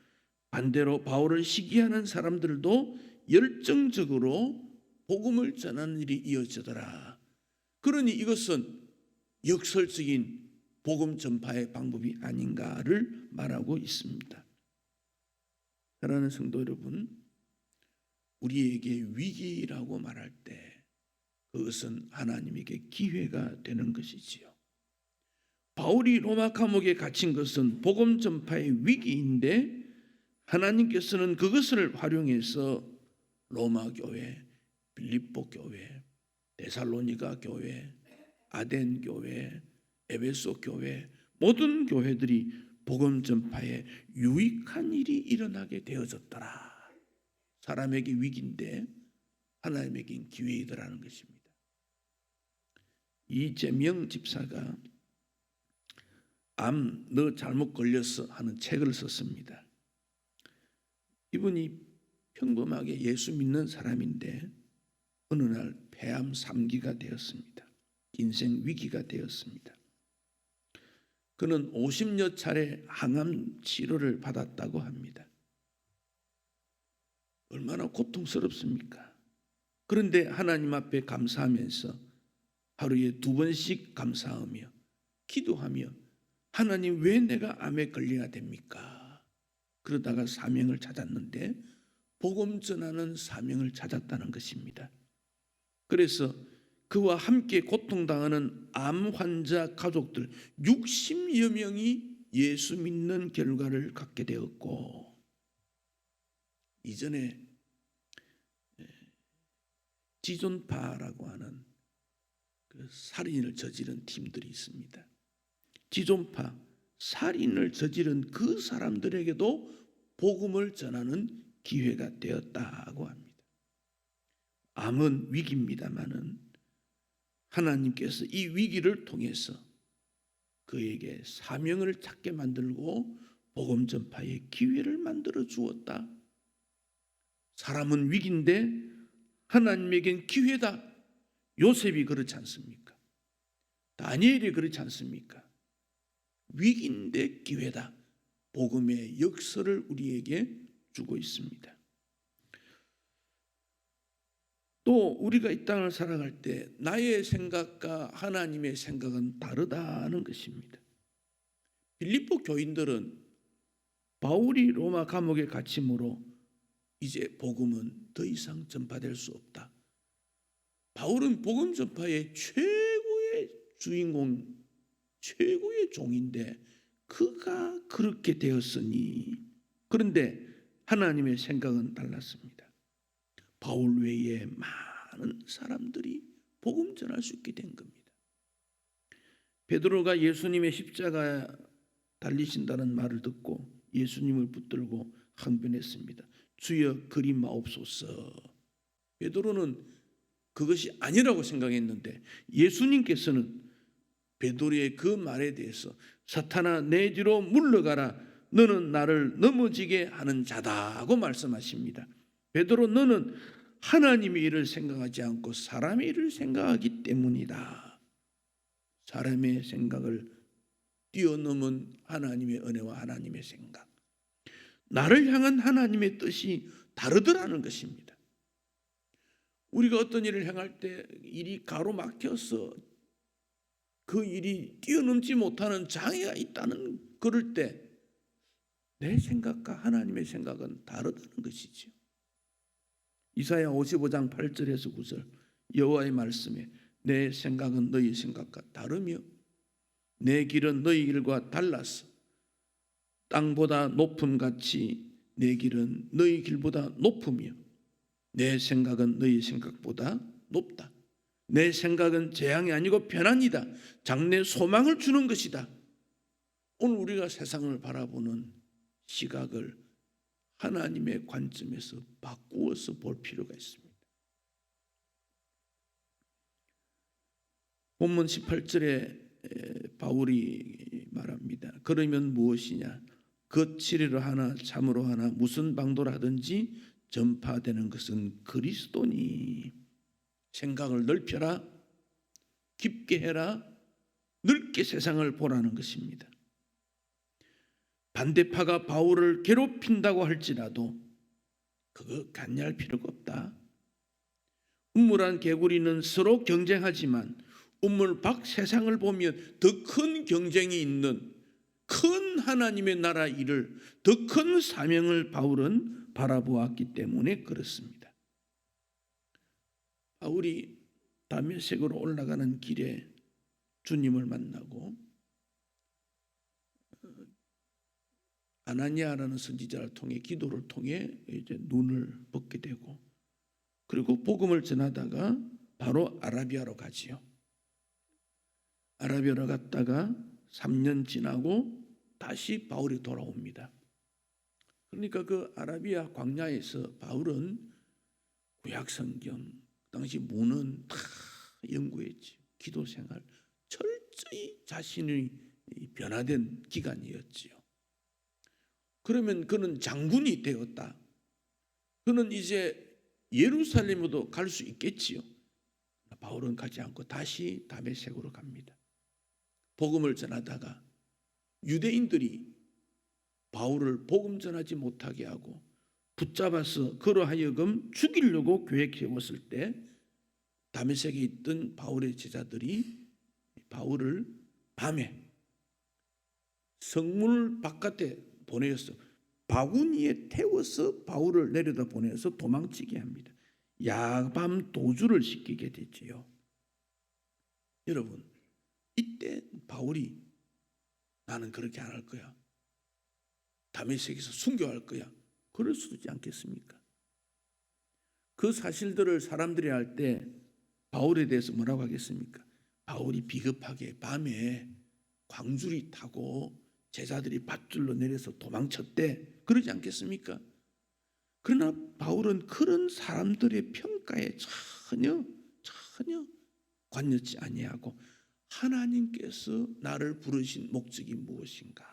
반대로 바울을 시기하는 사람들도 열정적으로 복음을 전하는 일이 이어지더라. 그러니 이것은 역설적인 복음 전파의 방법이 아닌가를 말하고 있습니다. 사랑하는 성도 여러분, 우리에게 위기라고 말할 때 그것은 하나님에게 기회가 되는 것이지요. 바울이 로마 감옥에 갇힌 것은 복음 전파의 위기인데 하나님께서는 그것을 활용해서 로마 교회, 빌립보 교회, 데살로니가 교회, 아덴 교회, 에베소 교회, 모든 교회들이 복음 전파에 유익한 일이 일어나게 되어졌더라. 사람에게 위기인데 하나님에겐 기회이더라는 것입니다. 이재명 집사가 암 너 잘못 걸렸어 하는 책을 썼습니다. 이분이 평범하게 예수 믿는 사람인데 어느 날 폐암 3기가 되었습니다. 인생 위기가 되었습니다. 그는 50여 차례 항암 치료를 받았다고 합니다. 얼마나 고통스럽습니까? 그런데 하나님 앞에 감사하면서 하루에 2번씩 감사하며 기도하며 하나님 왜 내가 암에 걸려야 됩니까? 그러다가 사명을 찾았는데 복음 전하는 사명을 찾았다는 것입니다. 그래서 그와 함께 고통당하는 암 환자 가족들 60여 명이 예수 믿는 결과를 갖게 되었고 이전에 지존파라고 하는 그 살인을 저지른 팀들이 있습니다. 지존파 살인을 저지른 그 사람들에게도 복음을 전하는 기회가 되었다고 합니다. 암은 위기입니다마는 하나님께서 이 위기를 통해서 그에게 사명을 찾게 만들고 복음 전파의 기회를 만들어 주었다. 사람은 위기인데 하나님에겐 기회다. 요셉이 그렇지 않습니까? 다니엘이 그렇지 않습니까? 위기인데 기회다. 복음의 역사를 우리에게 주고 있습니다. 또 우리가 이 땅을 살아갈 때 나의 생각과 하나님의 생각은 다르다는 것입니다. 빌립보 교인들은 바울이 로마 감옥에 갇힘으로 이제 복음은 더 이상 전파될 수 없다. 바울은 복음 전파의 최고의 주인공, 최고의 종인데 그가 그렇게 되었으니, 그런데 하나님의 생각은 달랐습니다. 바울 외에 많은 사람들이 복음 전할 수 있게 된 겁니다. 베드로가 예수님의 십자가에 달리신다는 말을 듣고 예수님을 붙들고 항변했습니다. 주여 그리 마옵소서. 베드로는 그것이 아니라고 생각했는데 예수님께서는 베드로의 그 말에 대해서 사탄아 내 뒤로 물러가라, 너는 나를 넘어지게 하는 자다 하고 말씀하십니다. 베드로 너는 하나님의 일을 생각하지 않고 사람의 일을 생각하기 때문이다. 사람의 생각을 뛰어넘은 하나님의 은혜와 하나님의 생각, 나를 향한 하나님의 뜻이 다르더라는 것입니다. 우리가 어떤 일을 행할 때 일이 가로막혀서 그 일이 뛰어넘지 못하는 장애가 있다는, 그럴 때 내 생각과 하나님의 생각은 다르다는 것이죠. 이사야 55장 8절에서 9절 여호와의 말씀에 내 생각은 너희 생각과 다르며 내 길은 너희 길과 달라서 땅보다 높음같이 내 길은 너희 길보다 높으며 내 생각은 너희 생각보다 높다. 내 생각은 재앙이 아니고 편안이다. 장래 소망을 주는 것이다. 오늘 우리가 세상을 바라보는 시각을 하나님의 관점에서 바꾸어서 볼 필요가 있습니다. 본문 18절에 바울이 말합니다. 그러면 무엇이냐? 겉치리로 하나 참으로 하나 무슨 방도로 하든지 전파되는 것은 그리스도니. 생각을 넓혀라, 깊게 해라, 넓게 세상을 보라는 것입니다. 반대파가 바울을 괴롭힌다고 할지라도 그거 간여할 필요가 없다. 우물안 개구리는 서로 경쟁하지만 우물 밖 세상을 보면 더 큰 경쟁이 있는 큰 하나님의 나라 일을, 더 큰 사명을 바울은 바라보았기 때문에 그렇습니다. 바울이 다메섹으로 올라가는 길에 주님을 만나고 아나니아라는 선지자를 통해 기도를 통해 이제 눈을 벗게 되고, 그리고 복음을 전하다가 바로 아라비아로 가지요. 아라비아로 갔다가 3년 지나고 다시 바울이 돌아옵니다. 그러니까 그 아라비아 광야에서 바울은 구약 성경, 당시 문헌 다 연구했지. 기도 생활 철저히 자신의 변화된 기간이었지요. 그러면 그는 장군이 되었다. 그는 이제 예루살렘으로 갈 수 있겠지요. 바울은 가지 않고 다시 다메섹으로 갑니다. 복음을 전하다가 유대인들이 바울을 복음 전하지 못하게 하고 붙잡아서 그로 하여금 죽이려고 계획해 왔을 때 다메섹에 있던 바울의 제자들이 바울을 밤에 성문 바깥에 보내서 바구니에 태워서 바울을 내려다 보내서 도망치게 합니다. 야밤 도주를 시키게 되지요. 여러분, 이때 바울이 나는 그렇게 안 할 거야, 다메섹에서 순교할 거야, 그럴 수도 있지 않겠습니까? 그 사실들을 사람들이 할 때 바울에 대해서 뭐라고 하겠습니까? 바울이 비겁하게 밤에 광주리 타고 제자들이 밧줄로 내려서 도망쳤대. 그러지 않겠습니까? 그러나 바울은 그런 사람들의 평가에 전혀 관여치 아니하고 하나님께서 나를 부르신 목적이 무엇인가?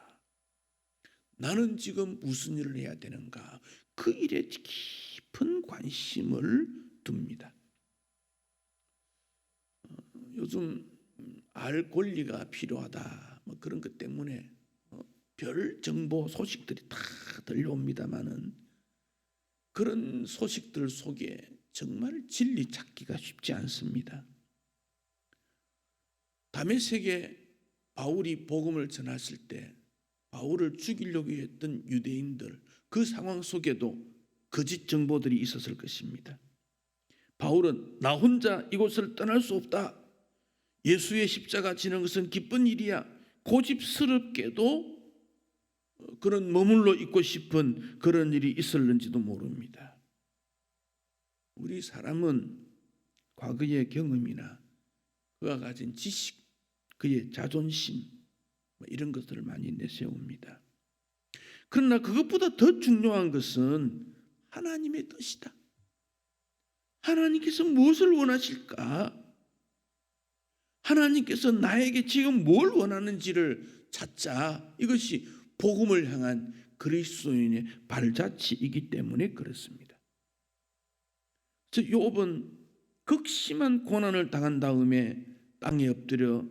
나는 지금 무슨 일을 해야 되는가? 그 일에 깊은 관심을 둡니다. 요즘 알 권리가 필요하다 뭐 그런 것 때문에 별 정보 소식들이 다 들려옵니다마는 그런 소식들 속에 정말 진리 찾기가 쉽지 않습니다. 다메섹에 바울이 복음을 전했을 때 바울을 죽이려고 했던 유대인들 그 상황 속에도 거짓 정보들이 있었을 것입니다. 바울은 나 혼자 이곳을 떠날 수 없다. 예수의 십자가 지는 것은 기쁜 일이야. 고집스럽게도 그런 머물러 있고 싶은 그런 일이 있었는지도 모릅니다. 우리 사람은 과거의 경험이나 그가 가진 지식, 그의 자존심 이런 것들을 많이 내세웁니다. 그러나 그것보다 더 중요한 것은 하나님의 뜻이다. 하나님께서 무엇을 원하실까? 하나님께서 나에게 지금 뭘 원하는지를 찾자. 이것이 복음을 향한 그리스도인의 발자취이기 때문에 그렇습니다. 욥은 극심한 고난을 당한 다음에 땅에 엎드려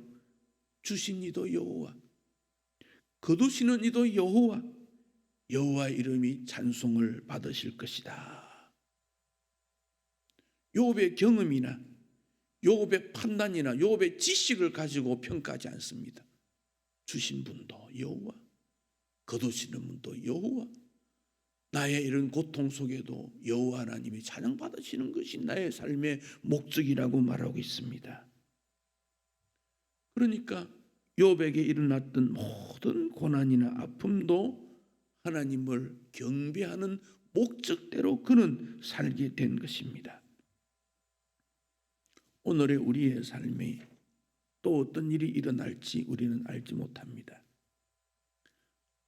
주신 이도 여호와, 거두시는 이도 여호와, 여호와의 이름이 찬송을 받으실 것이다. 욥의 경험이나 욥의 판단이나 욥의 지식을 가지고 평가하지 않습니다. 주신 분도 여호와, 거두시는 분도 여호와, 나의 이런 고통 속에도 여호와 하나님이 찬양받으시는 것이 나의 삶의 목적이라고 말하고 있습니다. 그러니까 욥에게 일어났던 모든 고난이나 아픔도 하나님을 경배하는 목적대로 그는 살게 된 것입니다. 오늘의 우리의 삶에 또 어떤 일이 일어날지 우리는 알지 못합니다.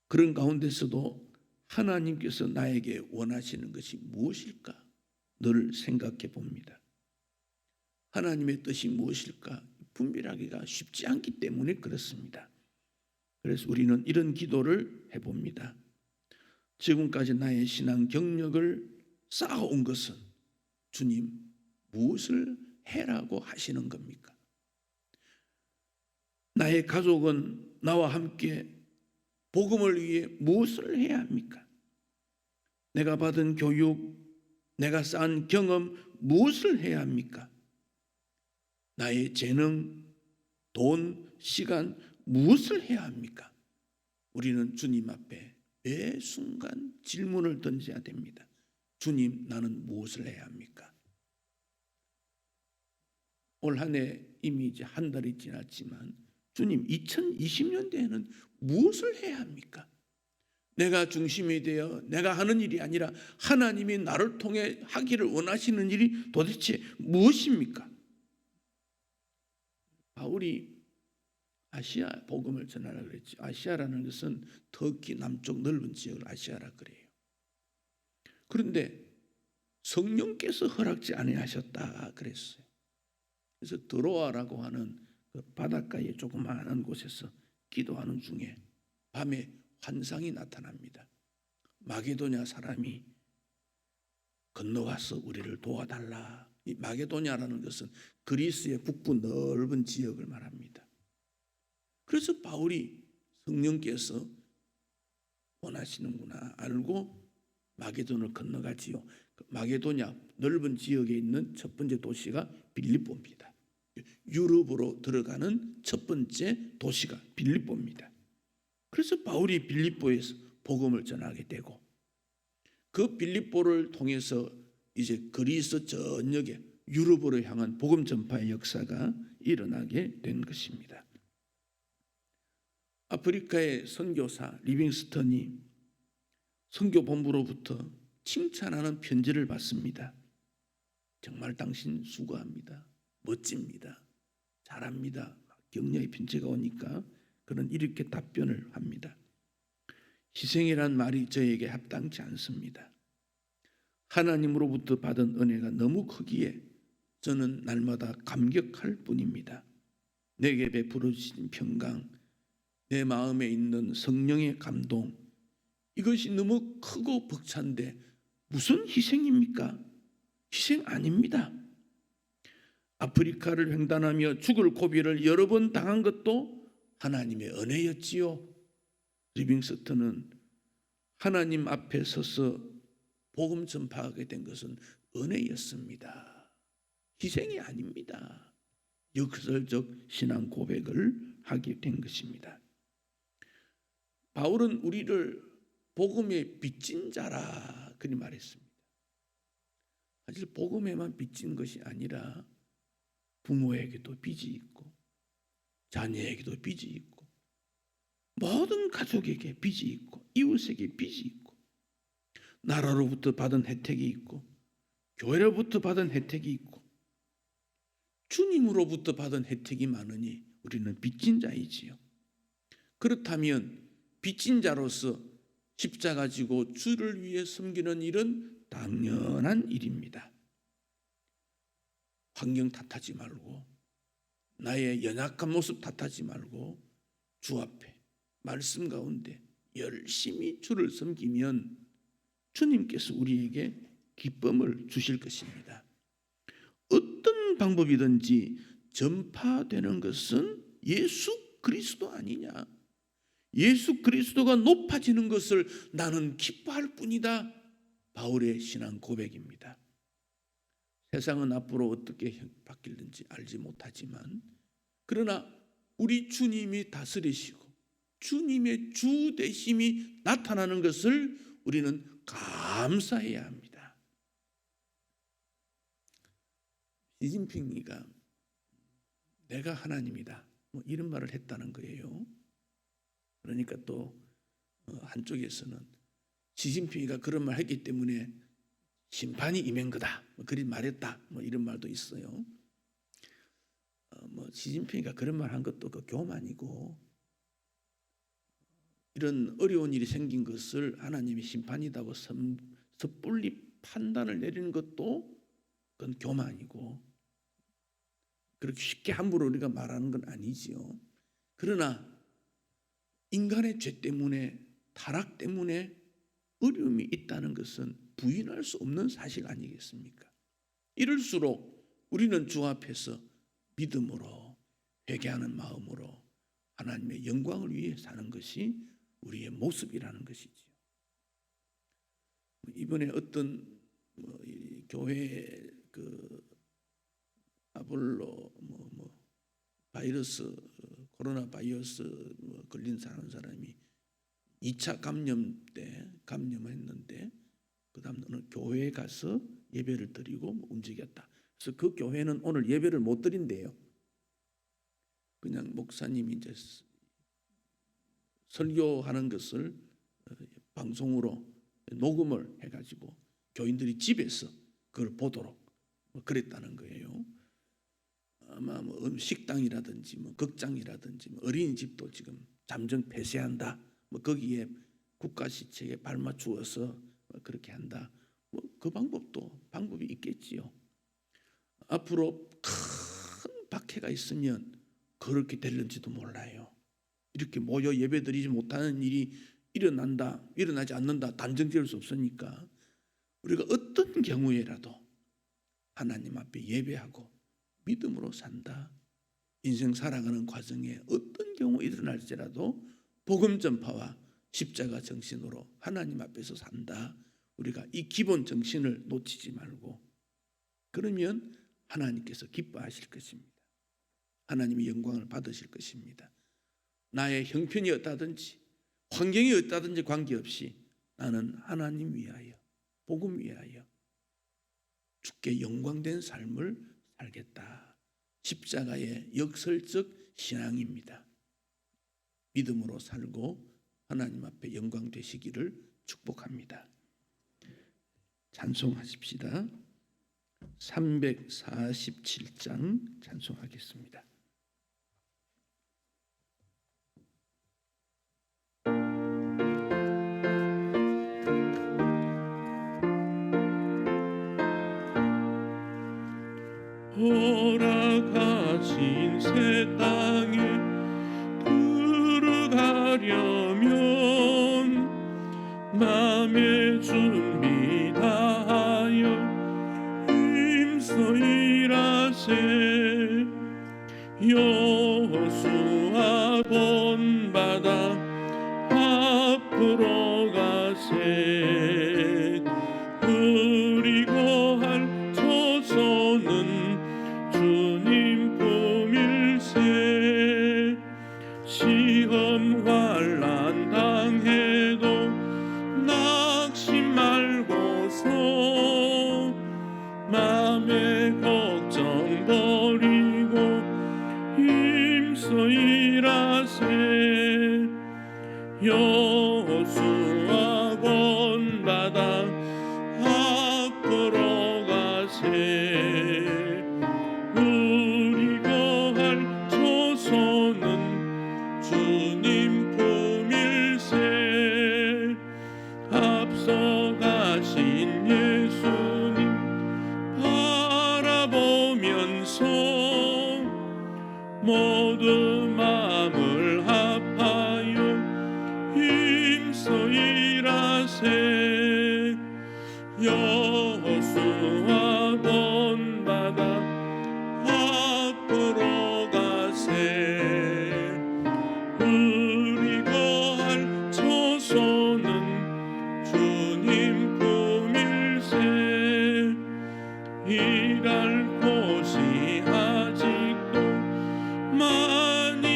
그런 가운데서도 하나님께서 나에게 원하시는 것이 무엇일까? 늘 생각해 봅니다. 하나님의 뜻이 무엇일까? 분별하기가 쉽지 않기 때문에 그렇습니다. 그래서 우리는 이런 기도를 해봅니다. 지금까지 나의 신앙 경력을 쌓아온 것은 주님 무엇을 해라고 하시는 겁니까? 나의 가족은 나와 함께 복음을 위해 무엇을 해야 합니까? 내가 받은 교육, 내가 쌓은 경험 무엇을 해야 합니까? 나의 재능, 돈, 시간 무엇을 해야 합니까? 우리는 주님 앞에 매 순간 질문을 던져야 됩니다. 주님, 나는 무엇을 해야 합니까? 올 한 해 이미 이제 한 달이 지났지만 주님, 2020년대에는 무엇을 해야 합니까? 내가 중심이 되어 내가 하는 일이 아니라 하나님이 나를 통해 하기를 원하시는 일이 도대체 무엇입니까? 바울이 아시아 복음을 전하라고 그랬죠. 아시아라는 것은 터키 남쪽 넓은 지역을 아시아라 그래요. 그런데 성령께서 허락지 아니하셨다 그랬어요. 그래서 드로아라고 하는 그 바닷가에 조그마한 곳에서 기도하는 중에 밤에 환상이 나타납니다. 마게도냐 사람이 건너와서 우리를 도와달라. 이 마게도냐라는 것은 그리스의 북부 넓은 지역을 말합니다. 그래서 바울이 성령께서 원하시는구나 알고 마게도를 건너가지요. 마게도냐 넓은 지역에 있는 첫 번째 도시가 빌립보입니다. 유럽으로 들어가는 첫 번째 도시가 빌립보입니다. 그래서 바울이 빌립보에서 복음을 전하게 되고 그 빌립보를 통해서 이제 그리스 전역에 유럽으로 향한 복음 전파의 역사가 일어나게 된 것입니다. 아프리카의 선교사 리빙스턴이 선교본부로부터 칭찬하는 편지를 받습니다. 정말 당신 수고합니다. 멋집니다. 잘합니다. 격려의 편지가 오니까 그는 이렇게 답변을 합니다. 희생이란 말이 저에게 합당치 않습니다. 하나님으로부터 받은 은혜가 너무 크기에 저는 날마다 감격할 뿐입니다. 내게 베풀어 주신 평강, 내 마음에 있는 성령의 감동, 이것이 너무 크고 벅찬데 무슨 희생입니까? 희생 아닙니다. 아프리카를 횡단하며 죽을 고비를 여러 번 당한 것도 하나님의 은혜였지요. 리빙스턴은 하나님 앞에 서서 복음 전파하게 된 것은 은혜였습니다. 희생이 아닙니다. 역설적 신앙 고백을 하게 된 것입니다. 바울은 우리를 복음에 빚진 자라 그리 말했습니다. 사실 복음에만 빚진 것이 아니라 부모에게도 빚이 있고 자녀에게도 빚이 있고 모든 가족에게 빚이 있고 이웃에게 빚이 있고 나라로부터 받은 혜택이 있고 교회로부터 받은 혜택이 있고 주님으로부터 받은 혜택이 많으니 우리는 빚진 자이지요. 그렇다면 빚진 자로서 십자가 지고 주를 위해 섬기는 일은 당연한 일입니다. 환경 탓하지 말고 나의 연약한 모습 탓하지 말고 주 앞에 말씀 가운데 열심히 주를 섬기면 주님께서 우리에게 기쁨을 주실 것입니다. 어떤 방법이든지 전파되는 것은 예수 그리스도 아니냐? 예수 그리스도가 높아지는 것을 나는 기뻐할 뿐이다. 바울의 신앙 고백입니다. 세상은 앞으로 어떻게 바뀔는지 알지 못하지만 그러나 우리 주님이 다스리시고 주님의 주 되심이 나타나는 것을 우리는 감사해야 합니다. 시진핑이가 내가 하나님이다 뭐 이런 말을 했다는 거예요. 그러니까 또 한쪽에서는 시진핑이가 그런 말 했기 때문에 심판이 임한 거다 뭐 그리 말했다 뭐 이런 말도 있어요. 뭐 시진핑이가 그런 말 한 것도 그 교만이고 이런 어려운 일이 생긴 것을 하나님이 심판이라고 섣불리 판단을 내리는 것도 그건 교만이고 그렇게 쉽게 함부로 우리가 말하는 건 아니지요. 그러나 인간의 죄 때문에 타락 때문에 어려움이 있다는 것은 부인할 수 없는 사실 아니겠습니까? 이럴수록 우리는 주 앞에서 믿음으로 회개하는 마음으로 하나님의 영광을 위해 사는 것이 우리의 모습이라는 것이지요. 이번에 어떤 교회 그 아볼로 바이러스 코로나 바이러스 걸린 사람이 2차 감염 때 감염했는데 그다음 어느 교회에 가서 예배를 드리고 움직였다. 그래서 그 교회는 오늘 예배를 못 드린대요. 그냥 목사님이 이제 설교하는 것을 방송으로 녹음을 해가지고 교인들이 집에서 그걸 보도록 그랬다는 거예요. 아마 뭐 식당이라든지 뭐 극장이라든지 뭐 어린이집도 지금 잠정 폐쇄한다. 뭐 거기에 국가 시책에 발맞추어서 그렇게 한다. 뭐 그 방법이 있겠지요. 앞으로 큰 박해가 있으면 그렇게 될는지도 몰라요. 이렇게 모여 예배드리지 못하는 일이 일어나지 않는다 단정 지을 수 없으니까 우리가 어떤 경우에라도 하나님 앞에 예배하고 믿음으로 산다. 인생 살아가는 과정에 어떤 경우 일어날지라도 복음 전파와 십자가 정신으로 하나님 앞에서 산다. 우리가 이 기본 정신을 놓치지 말고 그러면 하나님께서 기뻐하실 것입니다. 하나님의 영광을 받으실 것입니다. 나의 형편이 어떠든지 환경이 어떠든지 관계없이 나는 하나님 위하여 복음 위하여 주께 영광된 삶을 살겠다. 십자가의 역설적 신앙입니다. 믿음으로 살고 하나님 앞에 영광 되시기를 축복합니다. 찬송하십시다. 347장 찬송하겠습니다. 허락하신 새 땅에 들어가려면 맘의 준비 다하여 힘써 일하세. 여호수아 본받아 앞으로 가세. 그리고 할 조소는 주님 품일세. 시험 환난 당해도 낙심 말고서 맘의 걱정 버리고 힘써 일하세. 여호수아 본받아 앞으로 가세. 우리가 할 조소는 주님 품일세. 앞서가신 예수님 바라보면서 모두 마음을 합하여 힘써 일하세. 여호수아 본받아 앞으로 가세. 우리가 할 조소는 주님 품일세. 일할 곳이 아직도 많이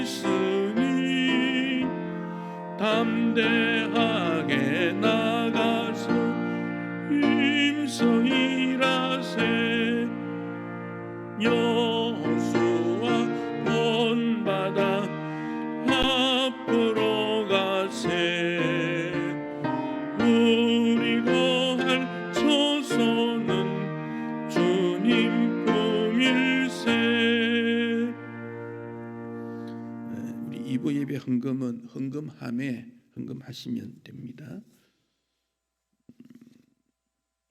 있으니 담대하게 나가서 힘써 일하세. 여호수아 본받아 앞으로 가세. 우리가 할 조소는 주님 품일세. 우리 2부 예배 헌금은 헌금함에 헌금하시면 됩니다.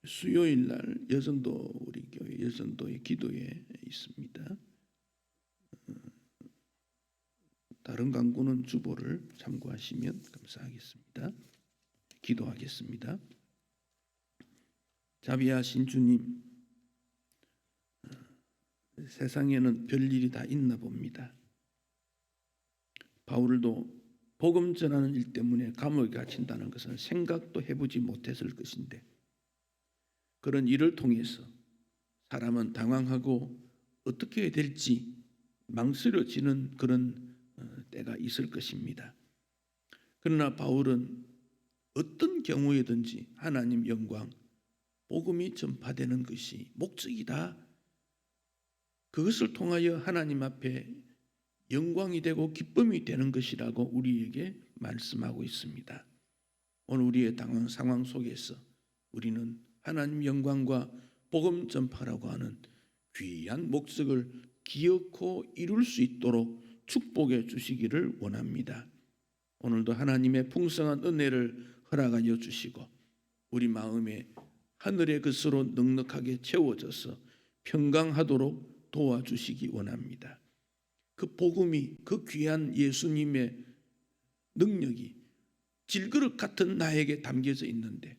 수요일 날 여전도 우리 교회 여전도의 기도에 있습니다. 다른 강구는 주보를 참고하시면 감사하겠습니다. 기도하겠습니다. 자비하신 주님, 세상에는 별일이 다 있나 봅니다. 바울도 복음 전하는 일 때문에 감옥에 갇힌다는 것은 생각도 해보지 못했을 것인데, 그런 일을 통해서 사람은 당황하고 어떻게 해야 될지 망설여지는 그런 때가 있을 것입니다. 그러나 바울은 어떤 경우에든지 하나님 영광, 복음이 전파되는 것이 목적이다. 그것을 통하여 하나님 앞에 영광이 되고 기쁨이 되는 것이라고 우리에게 말씀하고 있습니다. 오늘 우리의 상황 속에서 우리는 하나님 영광과 복음 전파라고 하는 귀한 목적을 기억고 이룰 수 있도록 축복해 주시기를 원합니다. 오늘도 하나님의 풍성한 은혜를 허락하여 주시고 우리 마음에 하늘의 것으로 넉넉하게 채워져서 평강하도록 도와주시기 원합니다. 그 복음이, 그 귀한 예수님의 능력이 질그릇 같은 나에게 담겨져 있는데,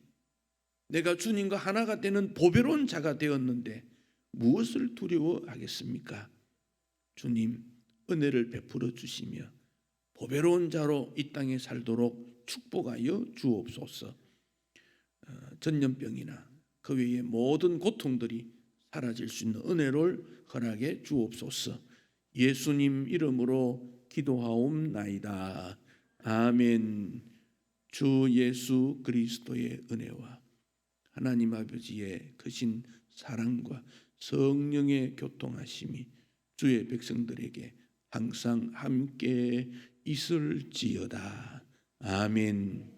내가 주님과 하나가 되는 보배로운 자가 되었는데 무엇을 두려워하겠습니까? 주님, 은혜를 베풀어 주시며 보배로운 자로 이 땅에 살도록 축복하여 주옵소서. 전염병이나 그 외의 모든 고통들이 사라질 수 있는 은혜를 허락해 주옵소서. 예수님 이름으로 기도하옵나이다. 아멘. 주 예수 그리스도의 은혜와 하나님 아버지의 크신 사랑과 성령의 교통하심이 주의 백성들에게 항상 함께 있을지어다. 아멘.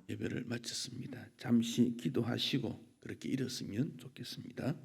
예배를 마쳤습니다. 잠시 기도하시고 그렇게 일었으면 좋겠습니다.